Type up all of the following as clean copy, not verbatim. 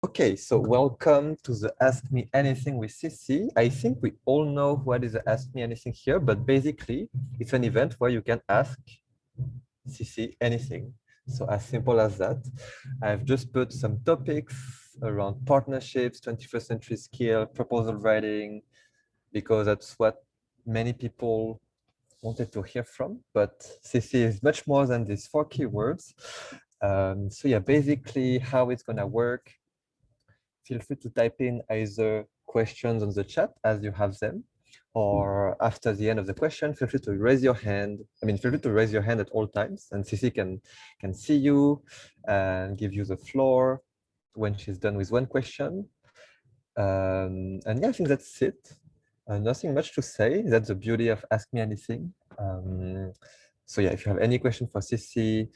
Okay, so welcome to the Ask Me Anything with Cissy. I think we all know what is the Ask Me Anything here, but basically it's an event where you can ask Cissy anything. So as simple as that. I've just put some topics around partnerships, 21st century skill, proposal writing, because that's what many people wanted to hear from, but Cissy is much more than these 4 keywords. So yeah, basically how it's gonna work, feel free to type in either questions on the chat as you have them, or after the end of the question, feel free to raise your hand. Feel free to raise your hand at all times, and Cissy can see you and give you the floor when she's done with one question. And yeah, I think that's it. Nothing much to say. That's the beauty of Ask Me Anything. So yeah, if you have any question for Cissy,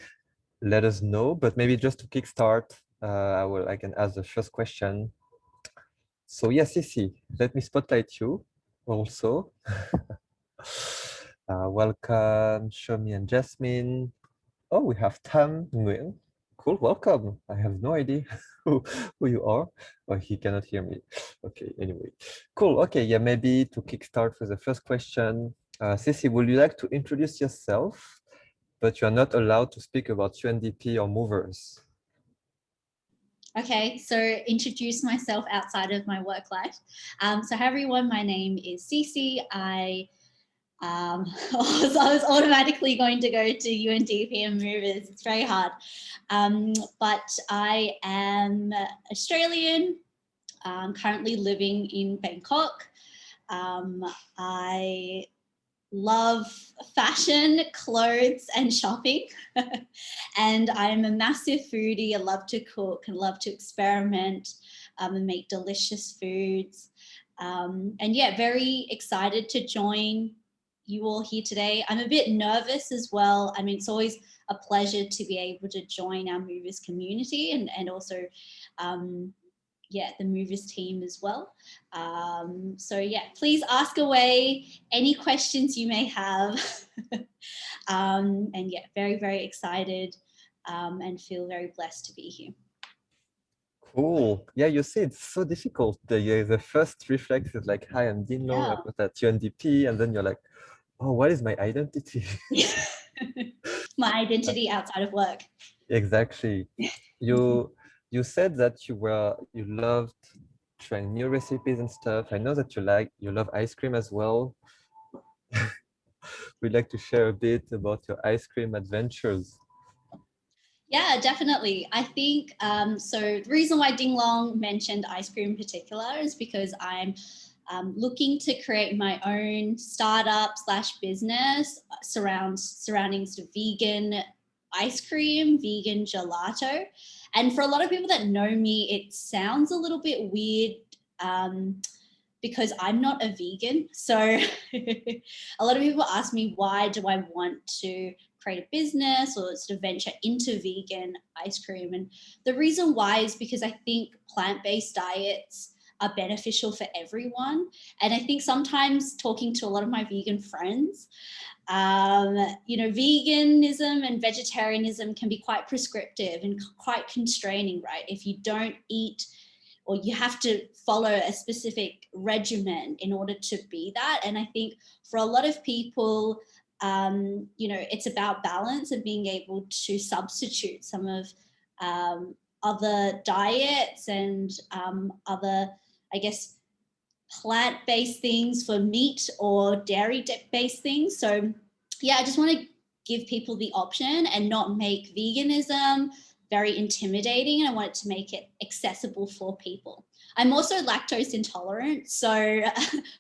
let us know. But maybe just to kickstart, I can ask the first question. So yeah, Cissy, let me spotlight you also. Welcome, Shomi and Jasmine. Oh, we have Tam Nguyen. Cool, welcome. I have no idea who you are. Oh, he cannot hear me. Okay, anyway. Cool, okay, yeah, maybe to kickstart with the first question. Cissy, would you like to introduce yourself, but you are not allowed to speak about UNDP or movers? Okay, so introduce myself outside of my work life. So hi everyone, my name is Cissy. I was automatically going to go to UNDP and movers. It's very hard. But I am Australian, currently living in Bangkok. I love fashion, clothes, and shopping. And I'm a massive foodie. I love to cook and love to experiment and make delicious foods. And yeah, very excited to join you all here today. I'm a bit nervous as well. I mean, it's always a pleasure to be able to join our movers community and also yeah, the movers team as well. So yeah, please ask away any questions you may have. And yeah, very, very excited and feel very blessed to be here. Cool. Yeah, you see, it's so difficult. The first reflex is like, hi, I'm Dinh-Long, I was at UNDP, and then you're like, oh, what is my identity? My identity outside of work. Exactly. You said that you loved trying new recipes and stuff. I know that you love ice cream as well. We'd like to share a bit about your ice cream adventures. Yeah, definitely. I think so. The reason why Dinh-Long mentioned ice cream in particular is because I'm looking to create my own startup / business surrounding sort of vegan ice cream, vegan gelato. And for a lot of people that know me, it sounds a little bit weird because I'm not a vegan. So a lot of people ask me, why do I want to create a business or sort of venture into vegan ice cream? And the reason why is because I think plant-based diets are beneficial for everyone. And I think sometimes talking to a lot of my vegan friends, veganism and vegetarianism can be quite prescriptive and quite constraining, right? If you don't eat or you have to follow a specific regimen in order to be that. And I think for a lot of people, it's about balance and being able to substitute some of other diets and other, I guess, plant-based things for meat or dairy-based things. So yeah, I just want to give people the option and not make veganism very intimidating, and I wanted to make it accessible for people. I'm also lactose intolerant. So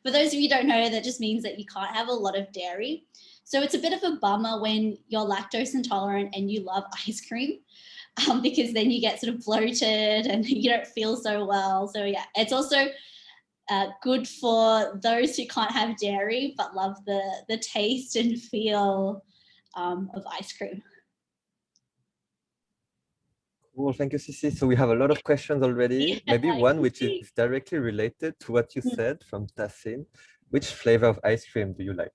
for those of you who don't know, that just means that you can't have a lot of dairy. So it's a bit of a bummer when you're lactose intolerant and you love ice cream, because then you get sort of bloated and you don't feel so well. So yeah, it's also good for those who can't have dairy but love the taste and feel of ice cream. Cool, thank you, Cissy. So we have a lot of questions already. Yeah, Maybe one which is directly related to what you said from Tassin. Which flavor of ice cream do you like?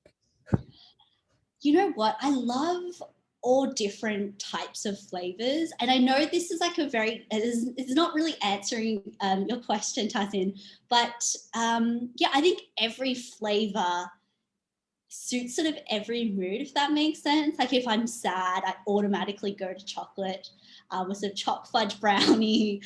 You know what? I love all different types of flavors. And I know this is like it's not really answering your question, Tasin, but yeah, I think every flavor suits sort of every mood, if that makes sense. Like if I'm sad, I automatically go to chocolate with sort of choc fudge brownie.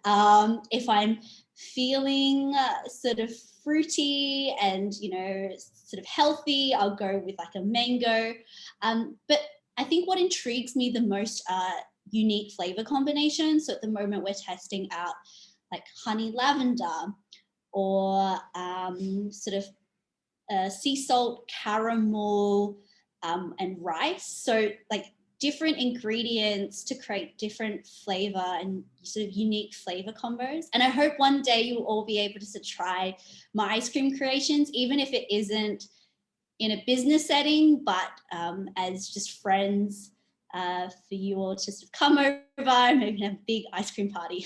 If I'm feeling sort of fruity and, you know, sort of healthy, I'll go with like a mango. But I think what intrigues me the most are unique flavor combinations. So at the moment we're testing out like honey lavender or sort of sea salt, caramel, and rice. So like different ingredients to create different flavor and sort of unique flavor combos. And I hope one day you'll all be able to sort of try my ice cream creations, even if it isn't in a business setting, but as just friends for you all to sort of come over and maybe have a big ice cream party.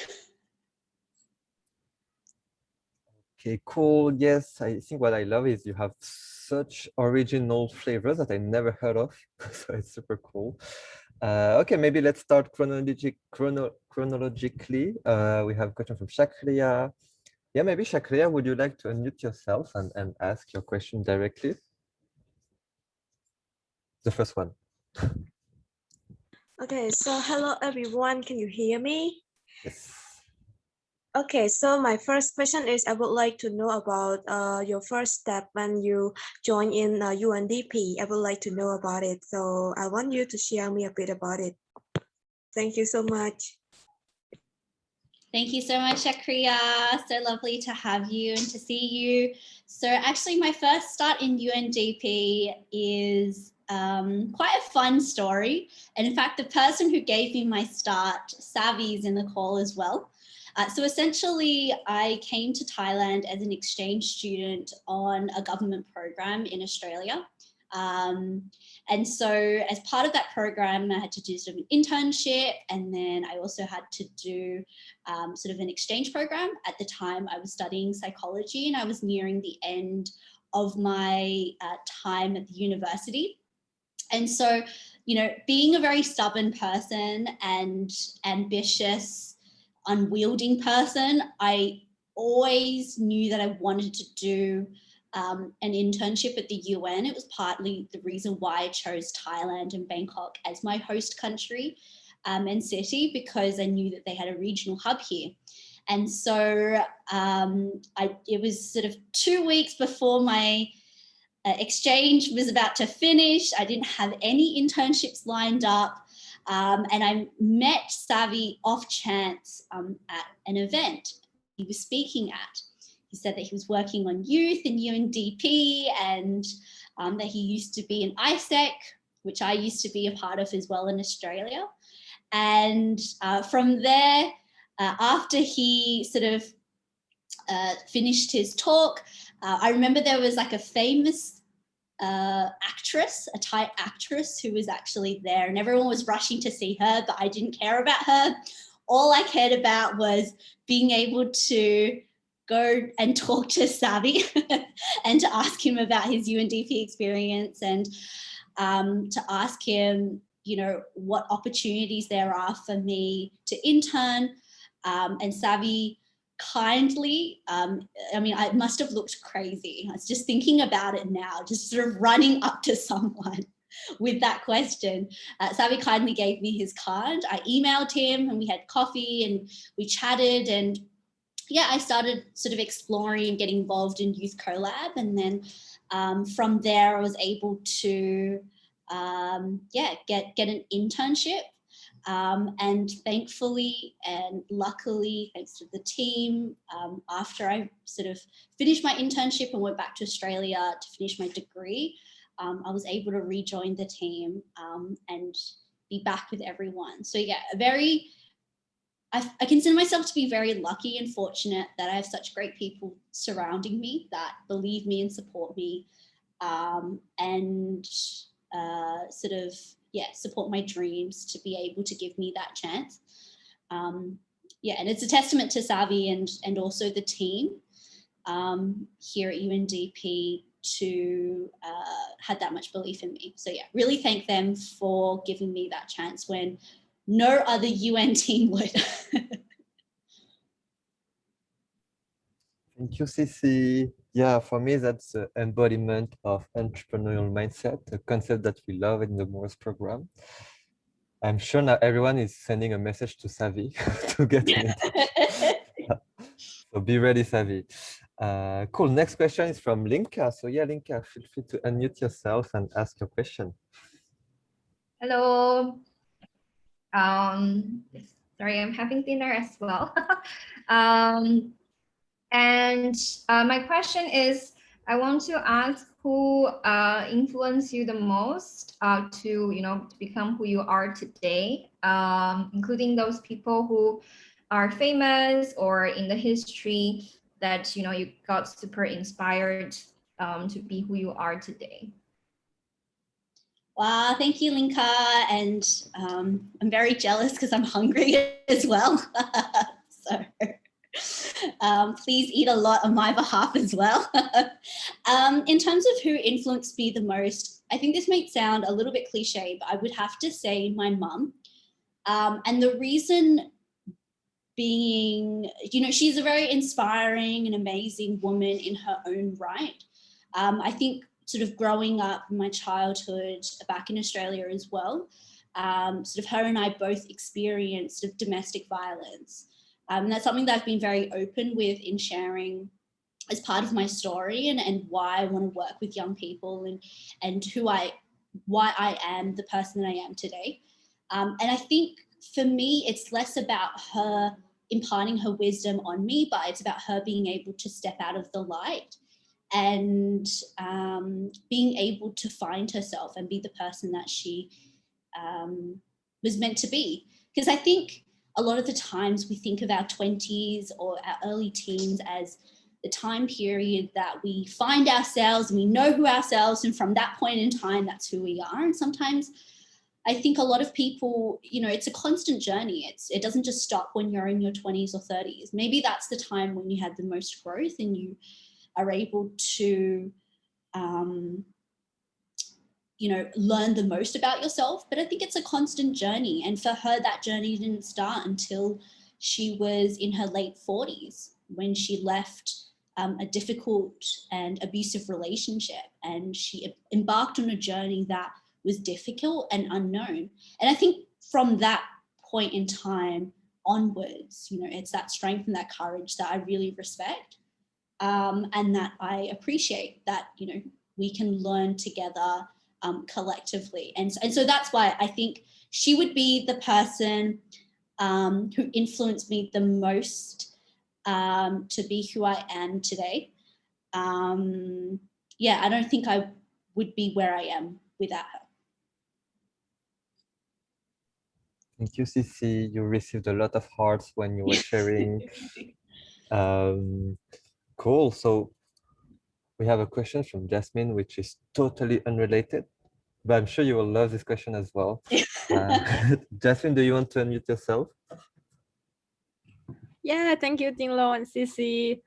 Okay, cool. Yes, I think what I love is you have such original flavors that I never heard of. So it's super cool. Okay, maybe let's start chronologically. We have a question from Shakriya. Yeah, maybe Shakriya, would you like to unmute yourself and ask your question directly? The first one. Okay, so hello everyone, can you hear me? Yes. Okay, so my first question is I would like to know about your first step when you join in UNDP. I would like to know about it. So I want you to share me a bit about it. Thank you so much. Thank you so much, Shakriya. So lovely to have you and to see you. So actually my first start in UNDP is quite a fun story. And in fact, the person who gave me my start, Savvy, is in the call as well. So essentially, I came to Thailand as an exchange student on a government program in Australia. And so as part of that program, I had to do sort of an internship, and then I also had to do sort of an exchange program. At the time, I was studying psychology and I was nearing the end of my time at the university. And so, you know, being a very stubborn person and ambitious, unwielding person, I always knew that I wanted to do an internship at the UN. It was partly the reason why I chose Thailand and Bangkok as my host country and city, because I knew that they had a regional hub here. And so it was sort of 2 weeks before my exchange was about to finish. I didn't have any internships lined up. And I met Savvy off chance at an event he was speaking at. He said that he was working on youth in UNDP and that he used to be an ISEC, which I used to be a part of as well in Australia. And from there, after he sort of finished his talk, I remember there was like a famous actress, a Thai actress who was actually there, and everyone was rushing to see her, but I didn't care about her. All I cared about was being able to go and talk to Savvy and to ask him about his UNDP experience and to ask him, you know, what opportunities there are for me to intern. And Savvy kindly, I mean, I must have looked crazy. I was just thinking about it now, just sort of running up to someone with that question. Savvy kindly gave me his card. I emailed him and we had coffee and we chatted, and yeah, I started sort of exploring and getting involved in Youth CoLab. And then from there I was able to get an internship. And thankfully and luckily, thanks to the team, after I sort of finished my internship and went back to Australia to finish my degree, I was able to rejoin the team and be back with everyone. So yeah, I consider myself to be very lucky and fortunate that I have such great people surrounding me that believe me and support me and sort of, support my dreams to be able to give me that chance. And it's a testament to Savvy and also the team here at UNDP to had that much belief in me. So yeah, really thank them for giving me that chance when no other UN team would. Thank you, Cissy. Yeah, for me, that's the embodiment of entrepreneurial mindset, a concept that we love in the Morse program. I'm sure now everyone is sending a message to Savvy to get in touch. So be ready, Savvy. Cool. Next question is from Linka. So yeah, Linka, feel free to unmute yourself and ask your question. Hello. Sorry, I'm having dinner as well. My question is, I want to ask who influenced you the most to become who you are today, including those people who are famous or in the history that you got super inspired to be who you are today. Wow, thank you, Linka. And I'm very jealous because I'm hungry as well. So please eat a lot on my behalf as well. In terms of who influenced me the most, I think this might sound a little bit cliche, but I would have to say my mum. And the reason being, she's a very inspiring and amazing woman in her own right. I think sort of growing up in my childhood back in Australia as well, sort of her and I both experienced sort of domestic violence. And that's something that I've been very open with in sharing as part of my story and why I want to work with young people and why I am the person that I am today. And I think for me, it's less about her imparting her wisdom on me, but it's about her being able to step out of the light and being able to find herself and be the person that she was meant to be. Because I think a lot of the times we think of our 20s or our early teens as the time period that we find ourselves and we know who ourselves, and from that point in time, that's who we are. And sometimes I think a lot of people, it's a constant journey. It doesn't just stop when you're in your 20s or 30s. Maybe that's the time when you had the most growth and you are able to, learn the most about yourself. But I think it's a constant journey. And for her, that journey didn't start until she was in her late 40s when she left a difficult and abusive relationship. And she embarked on a journey that was difficult and unknown. And I think from that point in time onwards, it's that strength and that courage that I really respect. And that I appreciate that, we can learn together collectively. And so that's why I think she would be the person who influenced me the most to be who I am today. I don't think I would be where I am without her. Thank you, Cissy. You received a lot of hearts when you were sharing. Cool. So we have a question from Jasmine, which is totally unrelated, but I'm sure you will love this question as well. Jasmine, do you want to unmute yourself? Yeah, thank you, Dinh-Long and Cissy.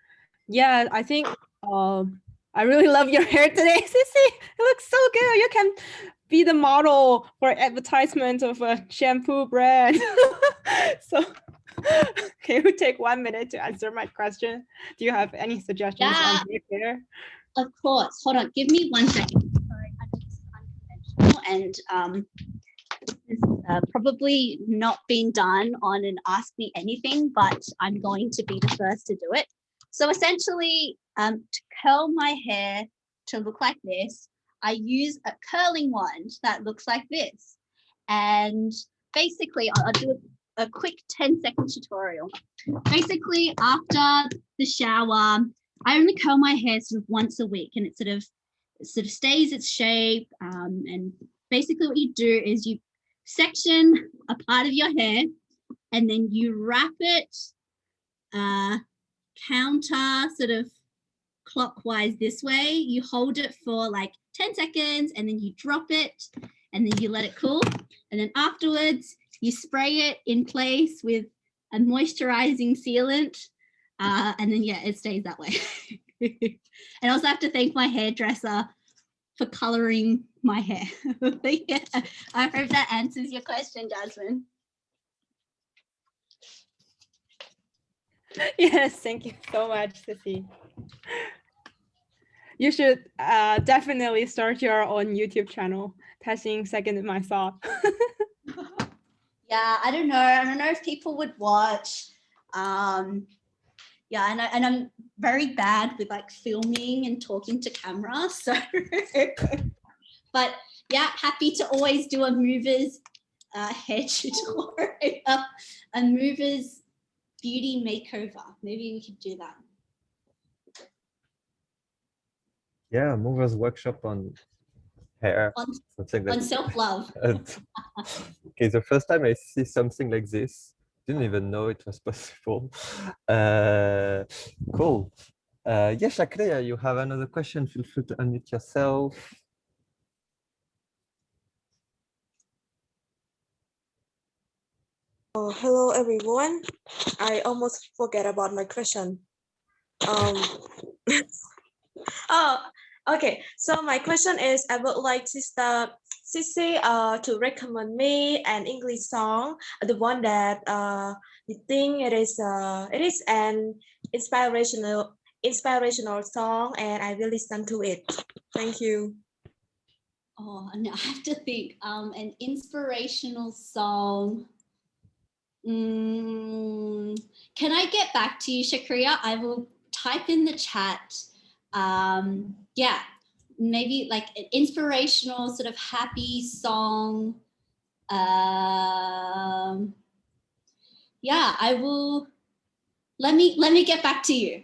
Yeah, I think I really love your hair today, Cissy. It looks so good. You can be the model for advertisement of a shampoo brand. So can you take 1 minute to answer my question? Do you have any suggestions on your hair? Of course. Hold on. Give me 1 second. Sorry, I think this is unconventional and it's probably not been done on an Ask Me Anything, but I'm going to be the first to do it. So essentially, to curl my hair to look like this, I use a curling wand that looks like this. And basically, I'll do a quick 10-second tutorial. Basically, after the shower, I only curl my hair sort of once a week, and it sort of stays its shape. And basically what you do is you section a part of your hair and then you wrap it counter sort of clockwise this way. You hold it for like 10 seconds and then you drop it and then you let it cool. And then afterwards you spray it in place with a moisturizing sealant. And then, yeah, it stays that way. And I also have to thank my hairdresser for coloring my hair. Yeah, I hope that answers your question, Jasmine. Yes, thank you so much, Cissy. You should definitely start your own YouTube channel. Testing second my thought. Yeah, I don't know if people would watch. Yeah, and I'm very bad with like filming and talking to camera. So, but yeah, happy to always do a movers hair tutorial, a movers beauty makeover. Maybe we could do that. Yeah, movers workshop on hair, something like On self-love. Okay, the first time I see something like this, didn't even know it was possible. Cool. Yeah, Shakreya, you have another question. Feel free to unmute yourself. Oh, hello everyone. I almost forget about my question. Oh, okay. So my question is, I would like Sister Cissy to recommend me an English song, the one that you think it is an inspirational song, and I will listen to it. Thank you. Oh, no, I have to think. An inspirational song. Can I get back to you, Shakriya? I will type in the chat. Yeah, maybe like an inspirational sort of happy song. Yeah, I will. Let me get back to you.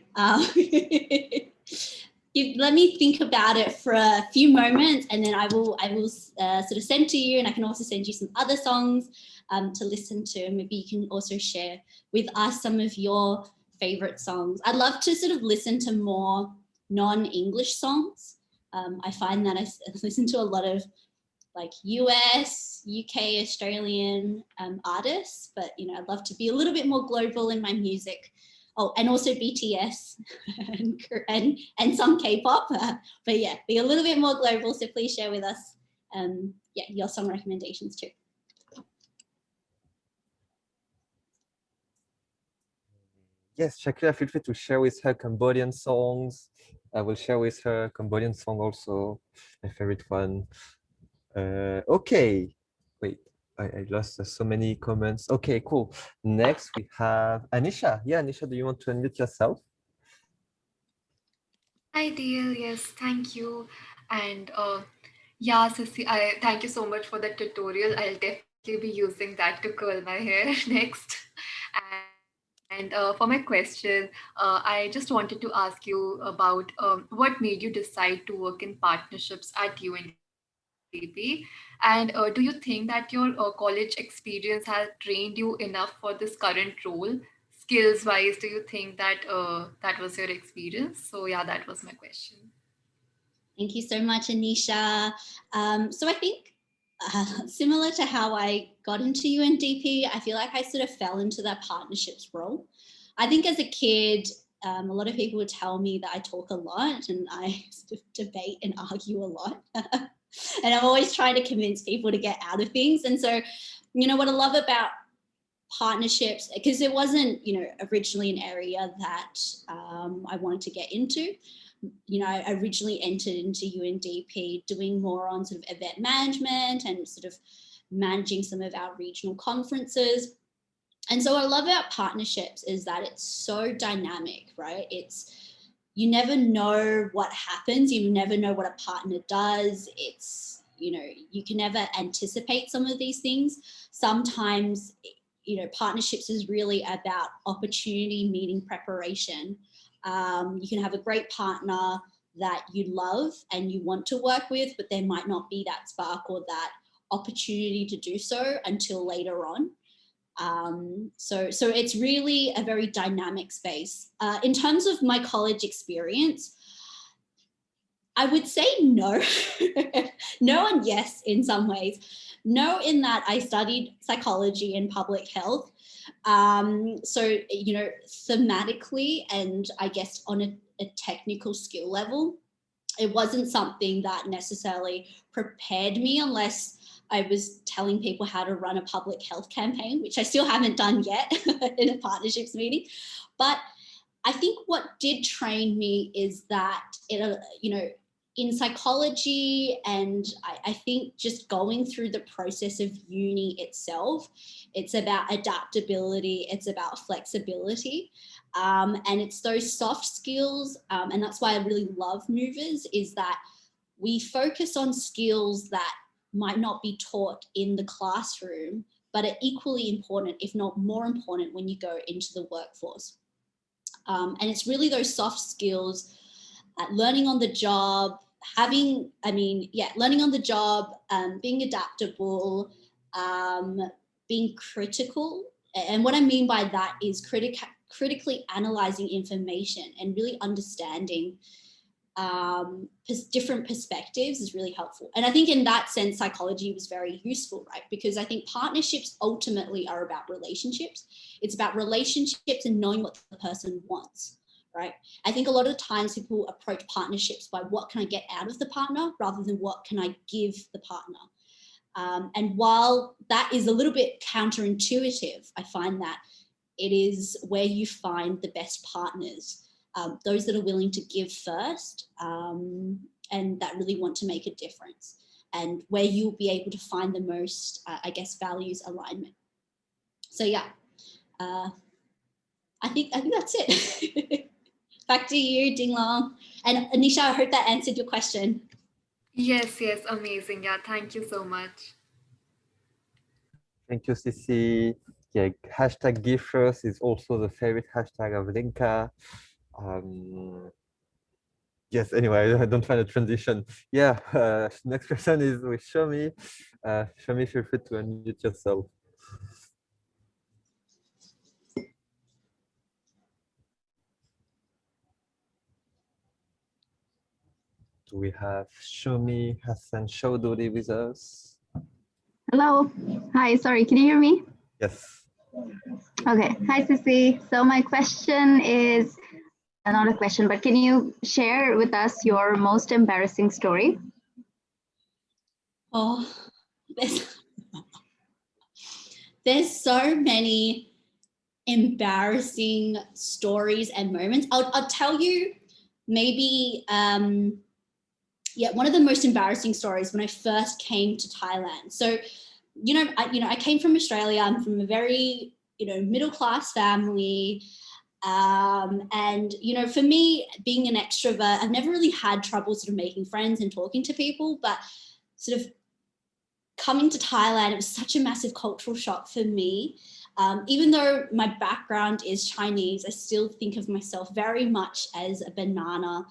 Let me think about it for a few moments, and then I will sort of send to you, and I can also send you some other songs to listen to. Maybe you can also share with us some of your favorite songs. I'd love to sort of listen to more non-English songs. I find that I listen to a lot of like US, UK, Australian artists, but you know, I'd love to be a little bit more global in my music. Oh, and also BTS and some K-pop, but yeah, be a little bit more global. So please share with us, yeah, your song recommendations too. Yes, Shakira, feel free to share with her Cambodian songs. I will share with her Cambodian song also, my favorite one. Okay, wait, I lost so many comments. Okay, cool. Next we have Anisha. Yeah, Anisha, do you want to unmute yourself? Hi, dear. Yes, thank you. And yeah, Sissy, I thank you so much for the tutorial. I'll definitely be using that to curl my hair next. And for my question, I just wanted to ask you about what made you decide to work in partnerships at UNDP? And do you think that your college experience has trained you enough for this current role? Skills wise, do you think that that was your experience? So yeah, that was my question. Thank you so much, Anisha. So I think similar to how I got into UNDP, I feel like I sort of fell into that partnerships role. I think as a kid, a lot of people would tell me that I talk a lot and I sort of debate and argue a lot. And I'm always trying to convince people to get out of things. And so, you know, what I love about partnerships, because it wasn't, you know, originally an area that I wanted to get into. You know, I originally entered into UNDP doing more on sort of event management and sort of managing some of our regional conferences. And so what I love about partnerships is that it's so dynamic, right? You never know what happens. You never know what a partner does. It's, you know, you can never anticipate some of these things. Sometimes, you know, partnerships is really about opportunity meeting preparation. You can have a great partner that you love and you want to work with, but there might not be that spark or that opportunity to do so until later on. So it's really a very dynamic space. In terms of my college experience, I would say no. No and yes in some ways. No in that I studied psychology and public health, So, you know, thematically and I guess on a technical skill level, it wasn't something that necessarily prepared me unless I was telling people how to run a public health campaign, which I still haven't done yet in a partnerships meeting. But I think what did train me is that, you know, in psychology and I think just going through the process of uni itself, it's about adaptability, it's about flexibility. And it's those soft skills. And that's why I really love movers, is that we focus on skills that might not be taught in the classroom, but are equally important, if not more important, when you go into the workforce. And it's really those soft skills, learning on the job, learning on the job, being adaptable, being critical. And what I mean by that is critically analyzing information and really understanding different perspectives is really helpful. And I think in that sense, psychology was very useful, right? Because I think partnerships ultimately are about relationships. It's about relationships and knowing what the person wants, right? I think a lot of the times people approach partnerships by what can I get out of the partner rather than what can I give the partner. And while that is a little bit counterintuitive, I find that it is where you find the best partners. Those that are willing to give first and that really want to make a difference, and where you'll be able to find the most, I guess, values alignment. So yeah, I think that's it. Back to you, Ding-Long. And Anisha, I hope that answered your question. Yes, amazing. Yeah, thank you so much. Thank you, Cissy. Yeah, hashtag GiveFirst is also the favorite hashtag of Linka. Yes, anyway, I don't find a transition. Yeah, next question is with Shomi. Shomi, feel free to unmute yourself. Do we have Shomi Hassan Chowdhury with us? Hello. Hi, sorry, can you hear me? Yes. Okay. Hi, Cissy. So my question is not a question, but can you share with us your most embarrassing story? Oh, there's so many embarrassing stories and moments. I'll tell you maybe, one of the most embarrassing stories when I first came to Thailand. So, I came from Australia. I'm from a very, middle-class family. And, for me, being an extrovert, I've never really had trouble sort of making friends and talking to people, but sort of coming to Thailand, it was such a massive cultural shock for me. Even though my background is Chinese, I still think of myself very much as a banana,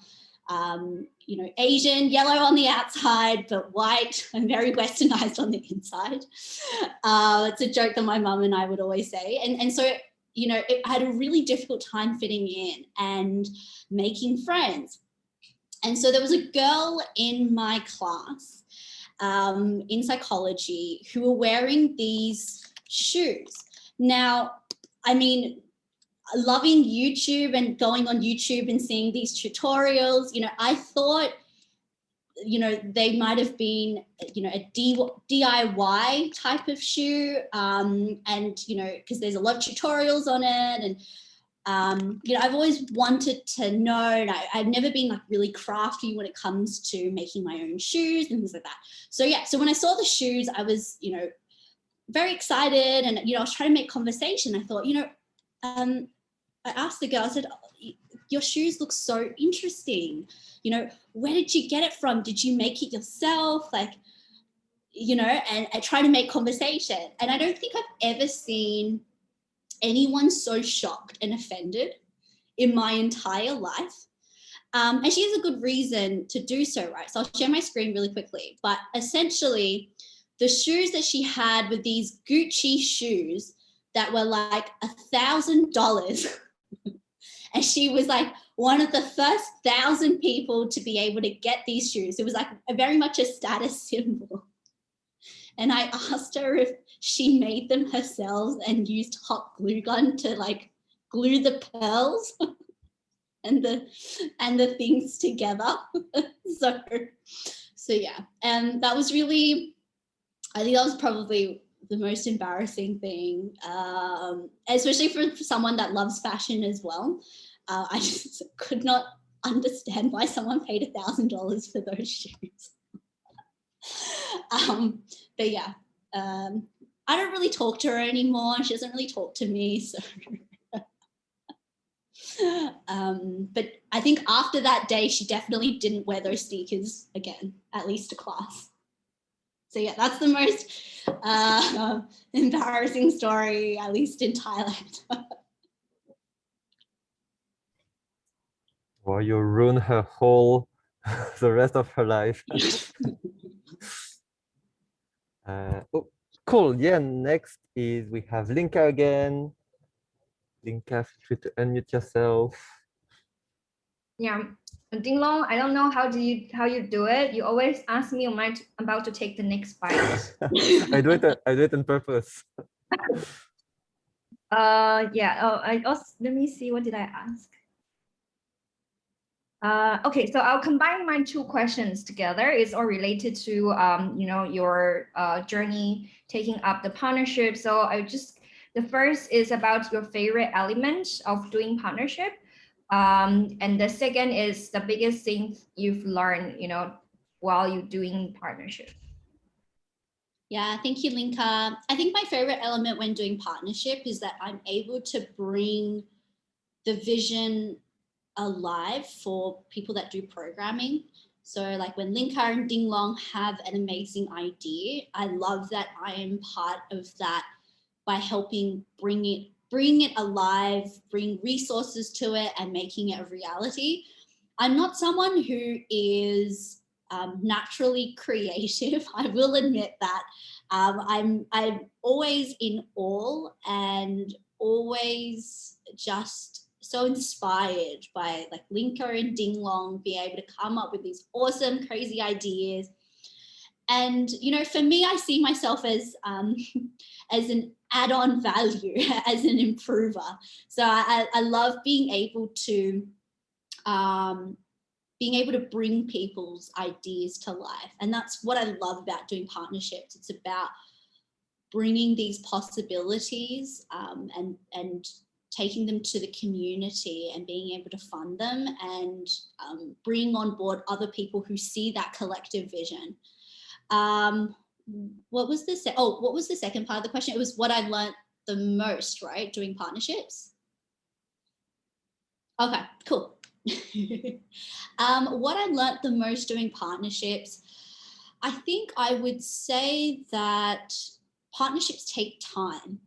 Asian, yellow on the outside, but white and very westernized on the inside. It's a joke that my mum and I would always say. And so, I had a really difficult time fitting in and making friends. And so there was a girl in my class in psychology who were wearing these shoes. Now, loving YouTube and going on YouTube and seeing these tutorials, I thought, they might have been, a DIY type of shoe. And, because there's a lot of tutorials on it. And, I've always wanted to know, and I've never been like really crafty when it comes to making my own shoes and things like that. So, yeah, so when I saw the shoes, I was, very excited, and, I was trying to make conversation. I thought, I asked the girl, I said, your shoes look so interesting. Where did you get it from? Did you make it yourself? Like, and I try to make conversation. And I don't think I've ever seen anyone so shocked and offended in my entire life. And she has a good reason to do so, right? So I'll share my screen really quickly. But essentially, the shoes that she had were these Gucci shoes that were like $1,000. And she was like one of the first 1,000 people to be able to get these shoes. It was like very much a status symbol. And I asked her if she made them herself and used hot glue gun to like glue the pearls and the things together. So yeah, and that was really, I think that was probably the most embarrassing thing, especially for someone that loves fashion as well. I just could not understand why someone paid $1,000 for those shoes. But yeah, I don't really talk to her anymore. She doesn't really talk to me. So, but I think after that day, she definitely didn't wear those sneakers again, at least to class. So yeah, that's the most embarrassing story, at least in Thailand. Well, you ruin her whole, the rest of her life. Oh, cool. Yeah, next is we have Linka again. Linka, feel free to unmute yourself. Yeah, Ding-Long, I don't know how you do it. You always ask me, am I about to take the next bite? I do it on purpose. Yeah. Oh, I also, let me see. What did I ask? Okay, so I'll combine my two questions together. It's all related to you know, your journey taking up the partnership. So the first is about your favorite element of doing partnership. And the second is the biggest thing you've learned, you know, while you're doing partnership. Yeah, thank you, Linka. I think my favorite element when doing partnership is that I'm able to bring the vision alive for people that do programming. So like when Linka and Ding-Long have an amazing idea, I love that I am part of that by helping bring it alive, bring resources to it and making it a reality. I'm not someone who is naturally creative. I will admit that. I'm always in awe and always just so inspired by like Linka and Ding-Long being able to come up with these awesome, crazy ideas. And, you know, for me, I see myself as an add-on value, as an improver. So I love being able to bring people's ideas to life. And that's what I love about doing partnerships. It's about bringing these possibilities and taking them to the community and being able to fund them and bring on board other people who see that collective vision. What was the second part of the question? It was what I learned the most, right? Doing partnerships. Okay, cool. What I learned the most doing partnerships, I think I would say that partnerships take time.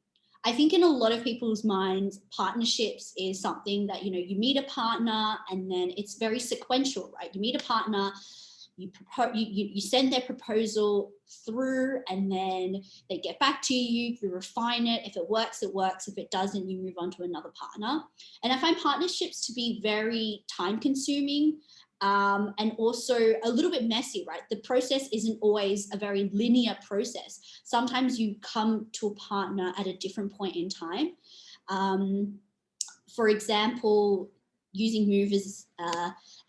I think in a lot of people's minds, partnerships is something that, you know, you meet a partner and then it's very sequential, right? You meet a partner, you send their proposal through and then they get back to you, you refine it. If it works, it works. If it doesn't, you move on to another partner. And I find partnerships to be very time consuming and also a little bit messy, right? The process isn't always a very linear process. Sometimes you come to a partner at a different point in time. For example, using movers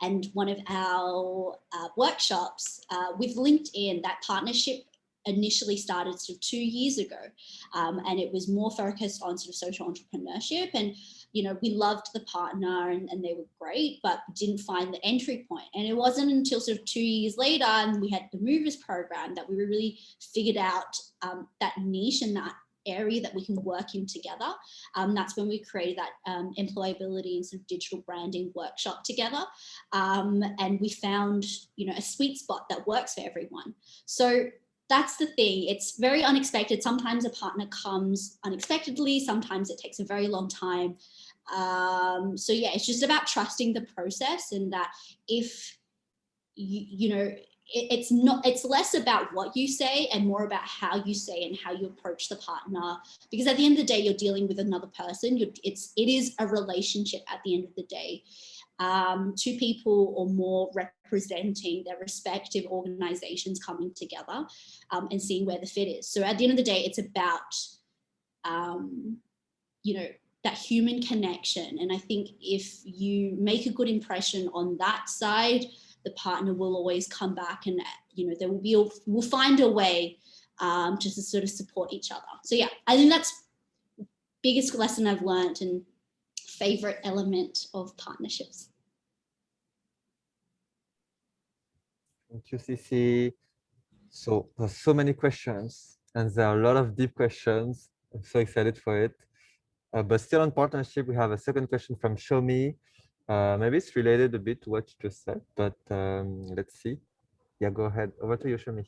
and one of our workshops with LinkedIn, that partnership initially started sort of 2 years ago, and it was more focused on sort of social entrepreneurship. And you know, we loved the partner and they were great, but didn't find the entry point. And it wasn't until sort of 2 years later, and we had the movers program, that we really figured out that niche and that area that we can work in together. That's when we created that employability and sort of digital branding workshop together. And we found, you know, a sweet spot that works for everyone. So that's the thing. It's very unexpected. Sometimes a partner comes unexpectedly. Sometimes it takes a very long time. So yeah, it's just about trusting the process, and that if you know, it's less about what you say and more about how you say and how you approach the partner, because at the end of the day, you're dealing with another person. It is a relationship at the end of the day. Two people or more representing their respective organizations coming together and seeing where the fit is. So at the end of the day, it's about, that human connection. And I think if you make a good impression on that side, the partner will always come back and, we'll find a way just to sort of support each other. So yeah, I think that's the biggest lesson I've learned and favorite element of partnerships. Thank you, Cissy. So there's so many questions and there are a lot of deep questions. I'm so excited for it. But still on partnership, we have a second question from Shomi. Maybe it's related a bit to what you just said, but let's see. Yeah, go ahead. Over to you, Shomi.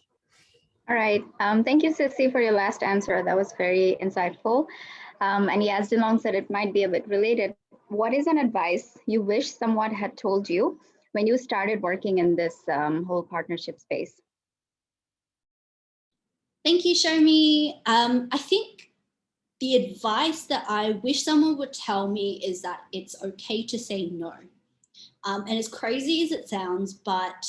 All right. Thank you, Cissy, for your last answer. That was very insightful. And yeah, as Dinh-Long said, it might be a bit related. What is an advice you wish someone had told you when you started working in this whole partnership space? Thank you, Shomi. I think the advice that I wish someone would tell me is that it's okay to say no. And as crazy as it sounds, but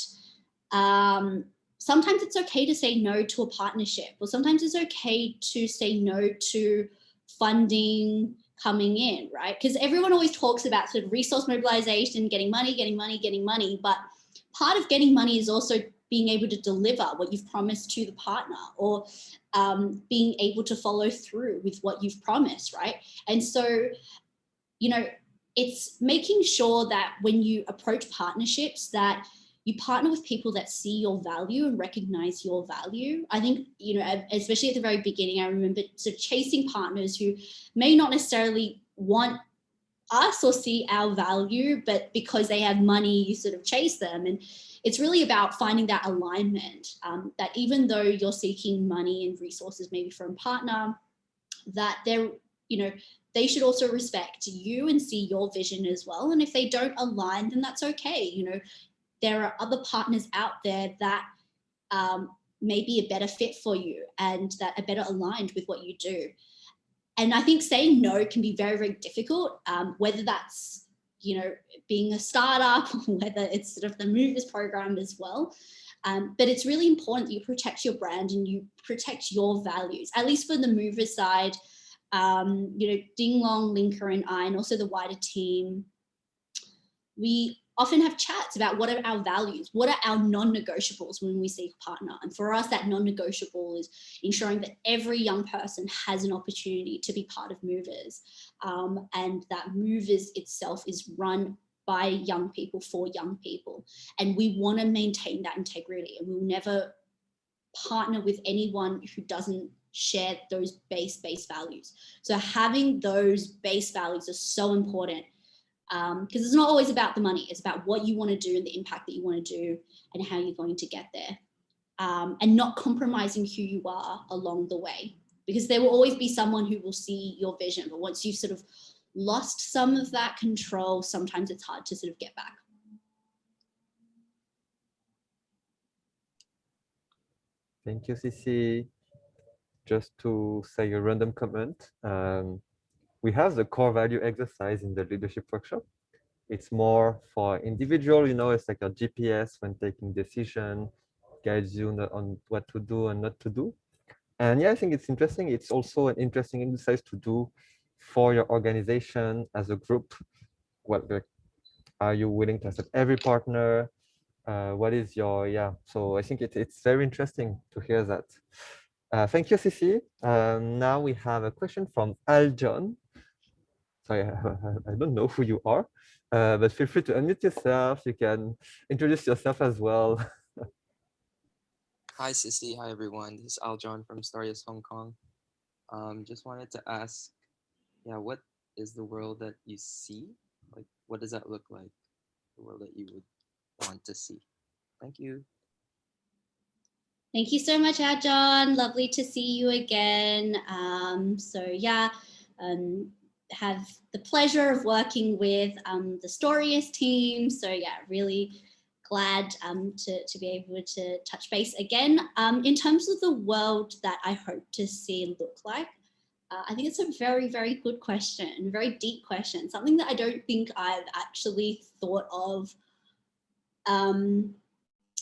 sometimes it's okay to say no to a partnership, or sometimes it's okay to say no to funding coming in, right? Because everyone always talks about sort of resource mobilization, getting money, but part of getting money is also being able to deliver what you've promised to the partner, or being able to follow through with what you've promised, right? And so, it's making sure that when you approach partnerships that you partner with people that see your value and recognize your value. I think, especially at the very beginning, I remember sort of chasing partners who may not necessarily want us or see our value, but because they have money, you sort of chase them. And it's really about finding that alignment, that even though you're seeking money and resources maybe from a partner, that they're, they should also respect you and see your vision as well. And if they don't align, then that's okay. There are other partners out there that may be a better fit for you and that are better aligned with what you do. And I think saying no can be very, very difficult, whether that's, being a startup, or whether it's sort of the Movers program as well. But it's really important that you protect your brand and you protect your values, at least for the Movers side. Dinh-Long, Linka and I, and also the wider team, we often have chats about what are our values, what are our non-negotiables when we seek a partner. And for us, that non-negotiable is ensuring that every young person has an opportunity to be part of Movers, and that Movers itself is run by young people for young people. And we want to maintain that integrity, and we'll never partner with anyone who doesn't share those base values. So having those base values is so important. Because it's not always about the money, it's about what you want to do and the impact that you want to do and how you're going to get there, and not compromising who you are along the way, because there will always be someone who will see your vision, but once you've sort of lost some of that control, sometimes it's hard to sort of get back. Thank you, Cissy. Just to say a random comment, we have the core value exercise in the leadership workshop. It's more for individual, it's like a GPS when taking decision, guides you on what to do and not to do. And yeah, I think it's interesting. It's also an interesting exercise to do for your organization as a group. What are you willing to accept every partner? What is your, so I think it's very interesting to hear that. Thank you, Cissy. Now we have a question from Aljon. Sorry, I don't know who you are, but feel free to unmute yourself. You can introduce yourself as well. Hi, Cissy. Hi, everyone. This is Aljon from Starius Hong Kong. Just wanted to ask, what is the world that you see? Like, what does that look like? The world that you would want to see? Thank you. Thank you so much, Aljon. Lovely to see you again. Have the pleasure of working with the Storius team. So yeah, really glad to be able to touch base again. In terms of the world that I hope to see and look like, I think it's a very, very good question, very deep question, something that I don't think I've actually thought of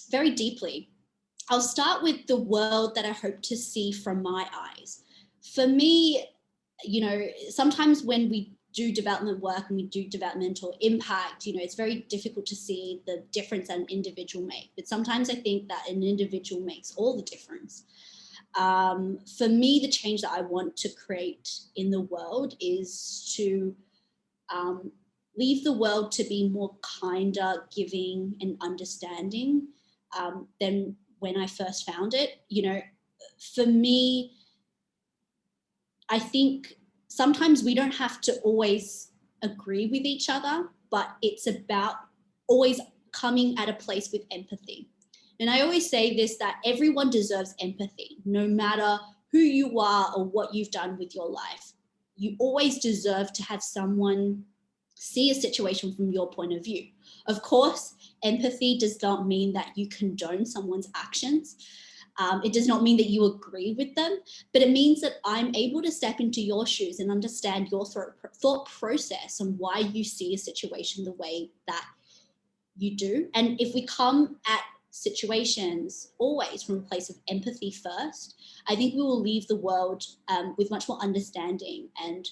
very deeply. I'll start with the world that I hope to see from my eyes. For me, you know, sometimes when we do development work and we do developmental impact, you know, it's very difficult to see the difference an individual makes. But sometimes I think that an individual makes all the difference. For me, the change that I want to create in the world is to leave the world to be more kinder, giving and understanding than when I first found it. You know, for me, I think sometimes we don't have to always agree with each other, but it's about always coming at a place with empathy. And I always say this, that everyone deserves empathy, no matter who you are or what you've done with your life. You always deserve to have someone see a situation from your point of view. Of course, empathy does not mean that you condone someone's actions. It does not mean that you agree with them, but it means that I'm able to step into your shoes and understand your thought process on why you see a situation the way that you do. And if we come at situations always from a place of empathy first, I think we will leave the world with much more understanding and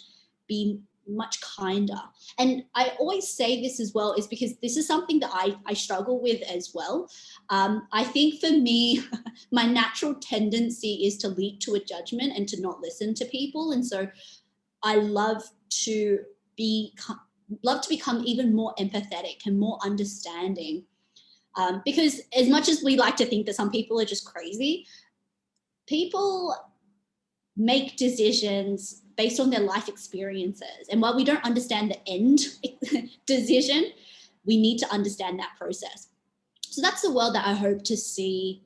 be much kinder. And I always say this as well, is because this is something that I struggle with as well. I think for me, my natural tendency is to leap to a judgment and to not listen to people. And so I love to become even more empathetic and more understanding. Because as much as we like to think that some people are just crazy, people make decisions based on their life experiences. And while we don't understand the end decision, we need to understand that process. So that's the world that I hope to see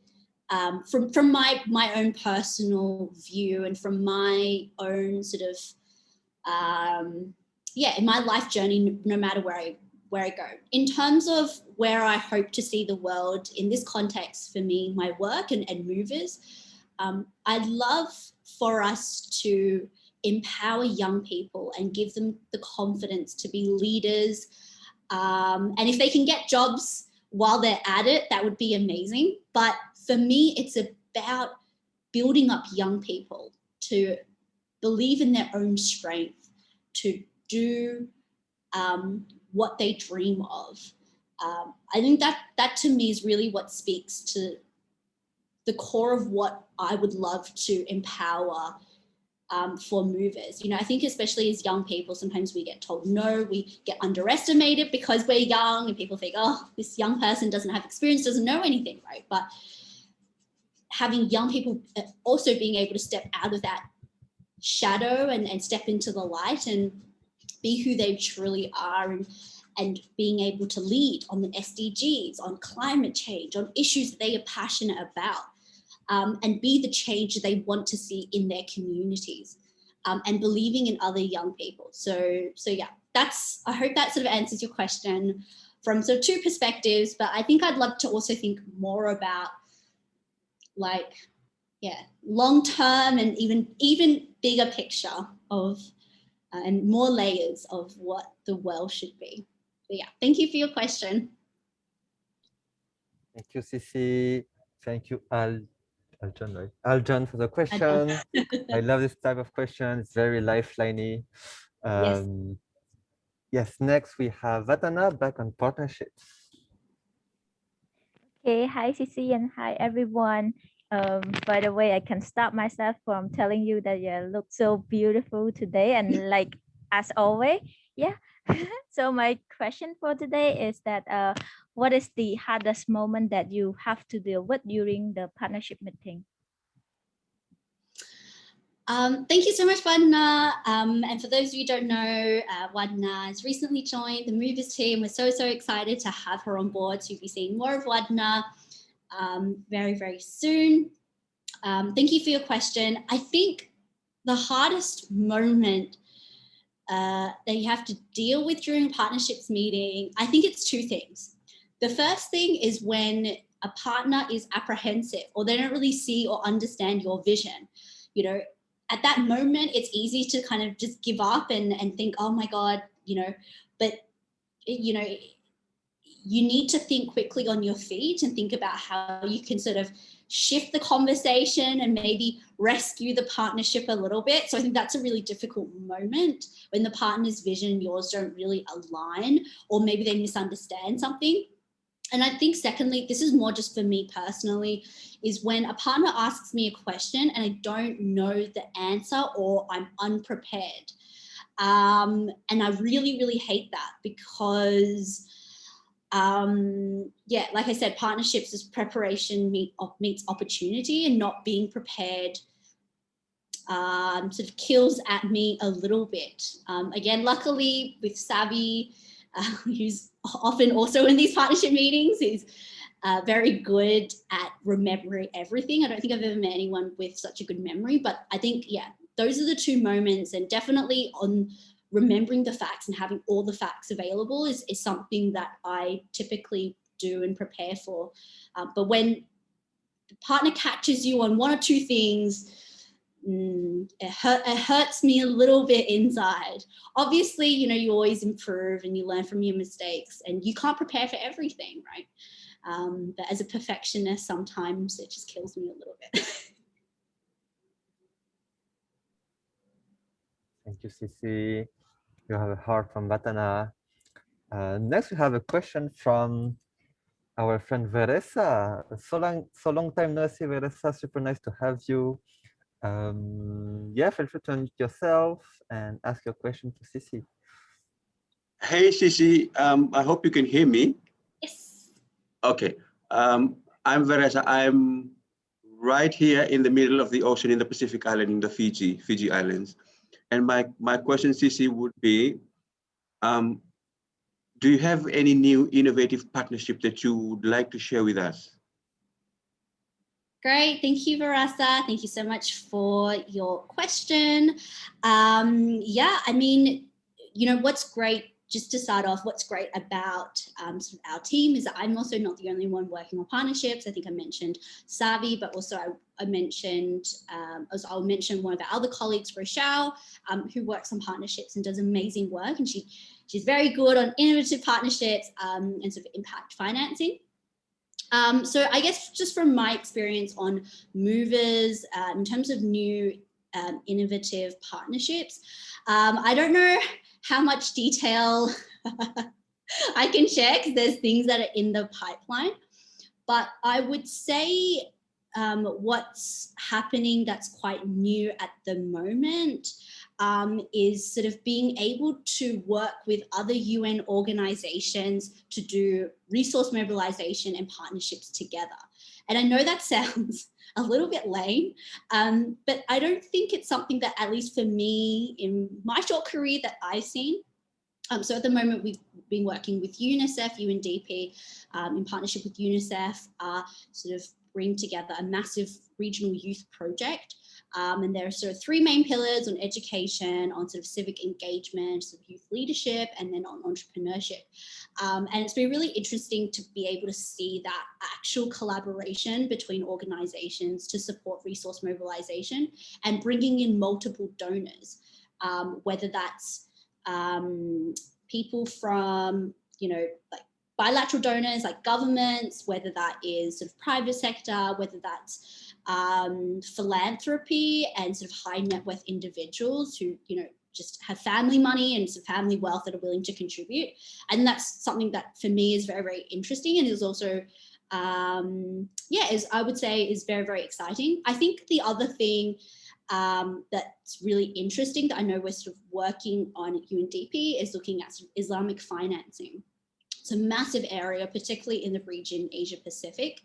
from my own personal view and from my own sort of, in my life journey, no matter where I go. In terms of where I hope to see the world in this context, for me, my work and movers, I'd love for us to empower young people and give them the confidence to be leaders. And if they can get jobs while they're at it, that would be amazing. But for me, it's about building up young people to believe in their own strength, to do what they dream of. I think that to me is really what speaks to the core of what I would love to empower for movers. You know, I think especially as young people, sometimes we get told no, we get underestimated because we're young and people think, oh, this young person doesn't have experience, doesn't know anything, right? But having young people also being able to step out of that shadow and step into the light and be who they truly are, and being able to lead on the SDGs, on climate change, on issues that they are passionate about, and be the change they want to see in their communities, and believing in other young people. So yeah, I hope that sort of answers your question from sort of two perspectives, but I think I'd love to also think more about long-term and even bigger picture of and more layers of what the world should be. But yeah, thank you for your question. Thank you, Cissy. Thank you, Aljon, for the question. I love this type of question. It's very lifeliney. Yes, next we have Vatana back on partnerships. Okay, hi Cissy and hi everyone. By the way, I can stop myself from telling you that you look so beautiful today, and like as always, yeah. So my question for today is that what is the hardest moment that you have to deal with during the partnership meeting? Thank you so much, Wadna. And for those of you who don't know, Wadna has recently joined the Movers team. We're so excited to have her on board. So you'll be seeing more of Wadna very, very soon. Thank you for your question. I think the hardest moment that you have to deal with during a partnerships meeting, I think it's two things. The first thing is when a partner is apprehensive or they don't really see or understand your vision. You know, at that moment, it's easy to kind of just give up and think, oh my God, you know, but, you know, you need to think quickly on your feet and think about how you can sort of shift the conversation and maybe rescue the partnership a little bit. So I think that's a really difficult moment when the partner's vision and yours don't really align, or maybe they misunderstand something. And I think secondly, this is more just for me personally, is when a partner asks me a question and I don't know the answer or I'm unprepared. And I really, really hate that because yeah, like I said, partnerships is preparation meets opportunity, and not being prepared sort of kills at me a little bit. Again, luckily with Savvy, who's often also in these partnership meetings, is very good at remembering everything. I don't think I've ever met anyone with such a good memory, but I think, yeah, those are the two moments, and definitely on remembering the facts and having all the facts available is something that I typically do and prepare for. But when the partner catches you on one or two things, it hurts me a little bit inside. Obviously, you know, you always improve and you learn from your mistakes, and you can't prepare for everything, right? But as a perfectionist, sometimes it just kills me a little bit. Thank you, Cissy. You have a heart from Batana. Next, we have a question from our friend Veresa. So long time no see, Veresa. Super nice to have you. Yeah, feel free to unmute yourself and ask your question to Cissy. Hey, Cissy. I hope you can hear me. Yes. Okay. I'm Veresa. I'm right here in the middle of the ocean in the Pacific Island, in the Fiji Islands. And my question, Cissy, would be, do you have any new innovative partnership that you would like to share with us? Great, thank you, Varasa. Thank you so much for your question. Yeah, I mean, you know, what's great, just to start off, what's great about sort of our team is that I'm also not the only one working on partnerships. I think I mentioned Savi, but also I'll mention one of our other colleagues, Rochelle, who works on partnerships and does amazing work. And she's very good on innovative partnerships and sort of impact financing. So I guess just from my experience on movers, in terms of new innovative partnerships, I don't know how much detail I can share because there's things that are in the pipeline, but I would say what's happening that's quite new at the moment is sort of being able to work with other UN organizations to do resource mobilization and partnerships together. And I know that sounds a little bit lame, but I don't think it's something that, at least for me in my short career, that I've seen. So at the moment, we've been working with UNICEF, UNDP, in partnership with UNICEF, sort of bring together a massive regional youth project. And there are sort of three main pillars on education, on sort of civic engagement, sort of youth leadership, and then on entrepreneurship. And it's been really interesting to be able to see that actual collaboration between organizations to support resource mobilization and bringing in multiple donors, whether that's people from, you know, like bilateral donors like governments, whether that is sort of private sector, whether that's philanthropy and sort of high net worth individuals who, you know, just have family money and some family wealth that are willing to contribute. And that's something that for me is very, very interesting, and is also, I would say is very, very exciting. I think the other thing that's really interesting that I know we're sort of working on at UNDP is looking at sort of Islamic financing. It's a massive area, particularly in the region, Asia Pacific,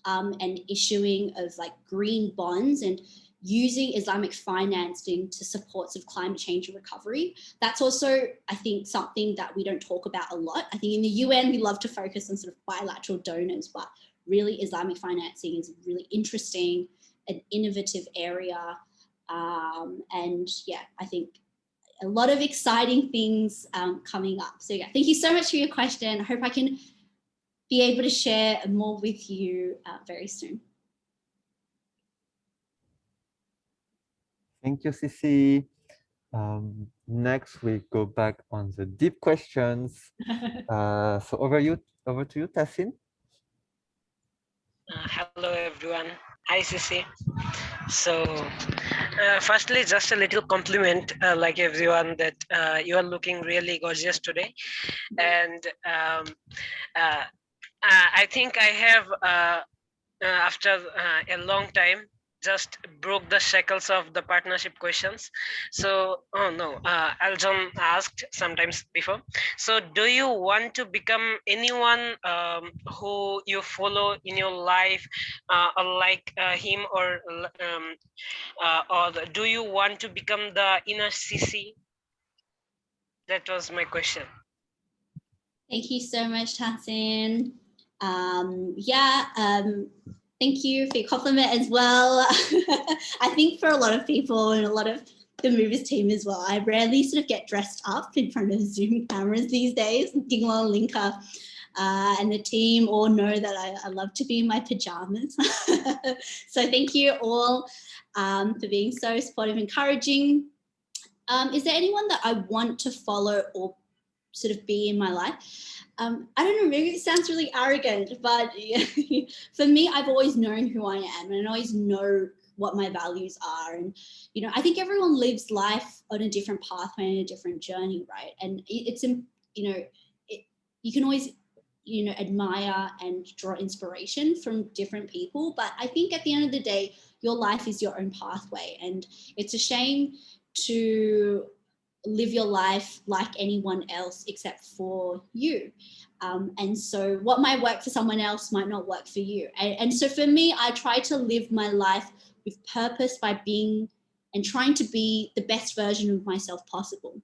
and issuing of like green bonds and using Islamic financing to support sort of climate change and recovery. That's also, I think, something that we don't talk about a lot. I think in the UN, we love to focus on sort of bilateral donors, but really Islamic financing is a really interesting and innovative area. And yeah, I think a lot of exciting things coming up. So yeah, thank you so much for your question. I hope I can be able to share more with you very soon. Thank you, Cissy. Next, we go back on the deep questions. So over to you, Tassin. Hello, everyone. Hi, Cissy. So, firstly, just a little compliment, like everyone, that you are looking really gorgeous today. And I think I have, after a long time, just broke the shackles of the partnership questions. So, oh no, Aljon asked sometimes before. So, do you want to become anyone who you follow in your life, like him, or do you want to become the inner Cissy? That was my question. Thank you so much, Tassin. Thank you for your compliment as well. I think for a lot of people and a lot of the movers team as well, I rarely sort of get dressed up in front of Zoom cameras these days. Ding-Long, Linka, and the team all know that I love to be in my pajamas. So thank you all for being so supportive, encouraging. Is there anyone that I want to follow or sort of be in my life? I don't know, maybe it sounds really arrogant, but for me, I've always known who I am and I always know what my values are. And, you know, I think everyone lives life on a different pathway and a different journey, right? And it's, you know, you can always, you know, admire and draw inspiration from different people. But I think at the end of the day, your life is your own pathway. And it's a shame to live your life like anyone else except for you. And so what might work for someone else might not work for you. And so for me, I try to live my life with purpose by being and trying to be the best version of myself possible.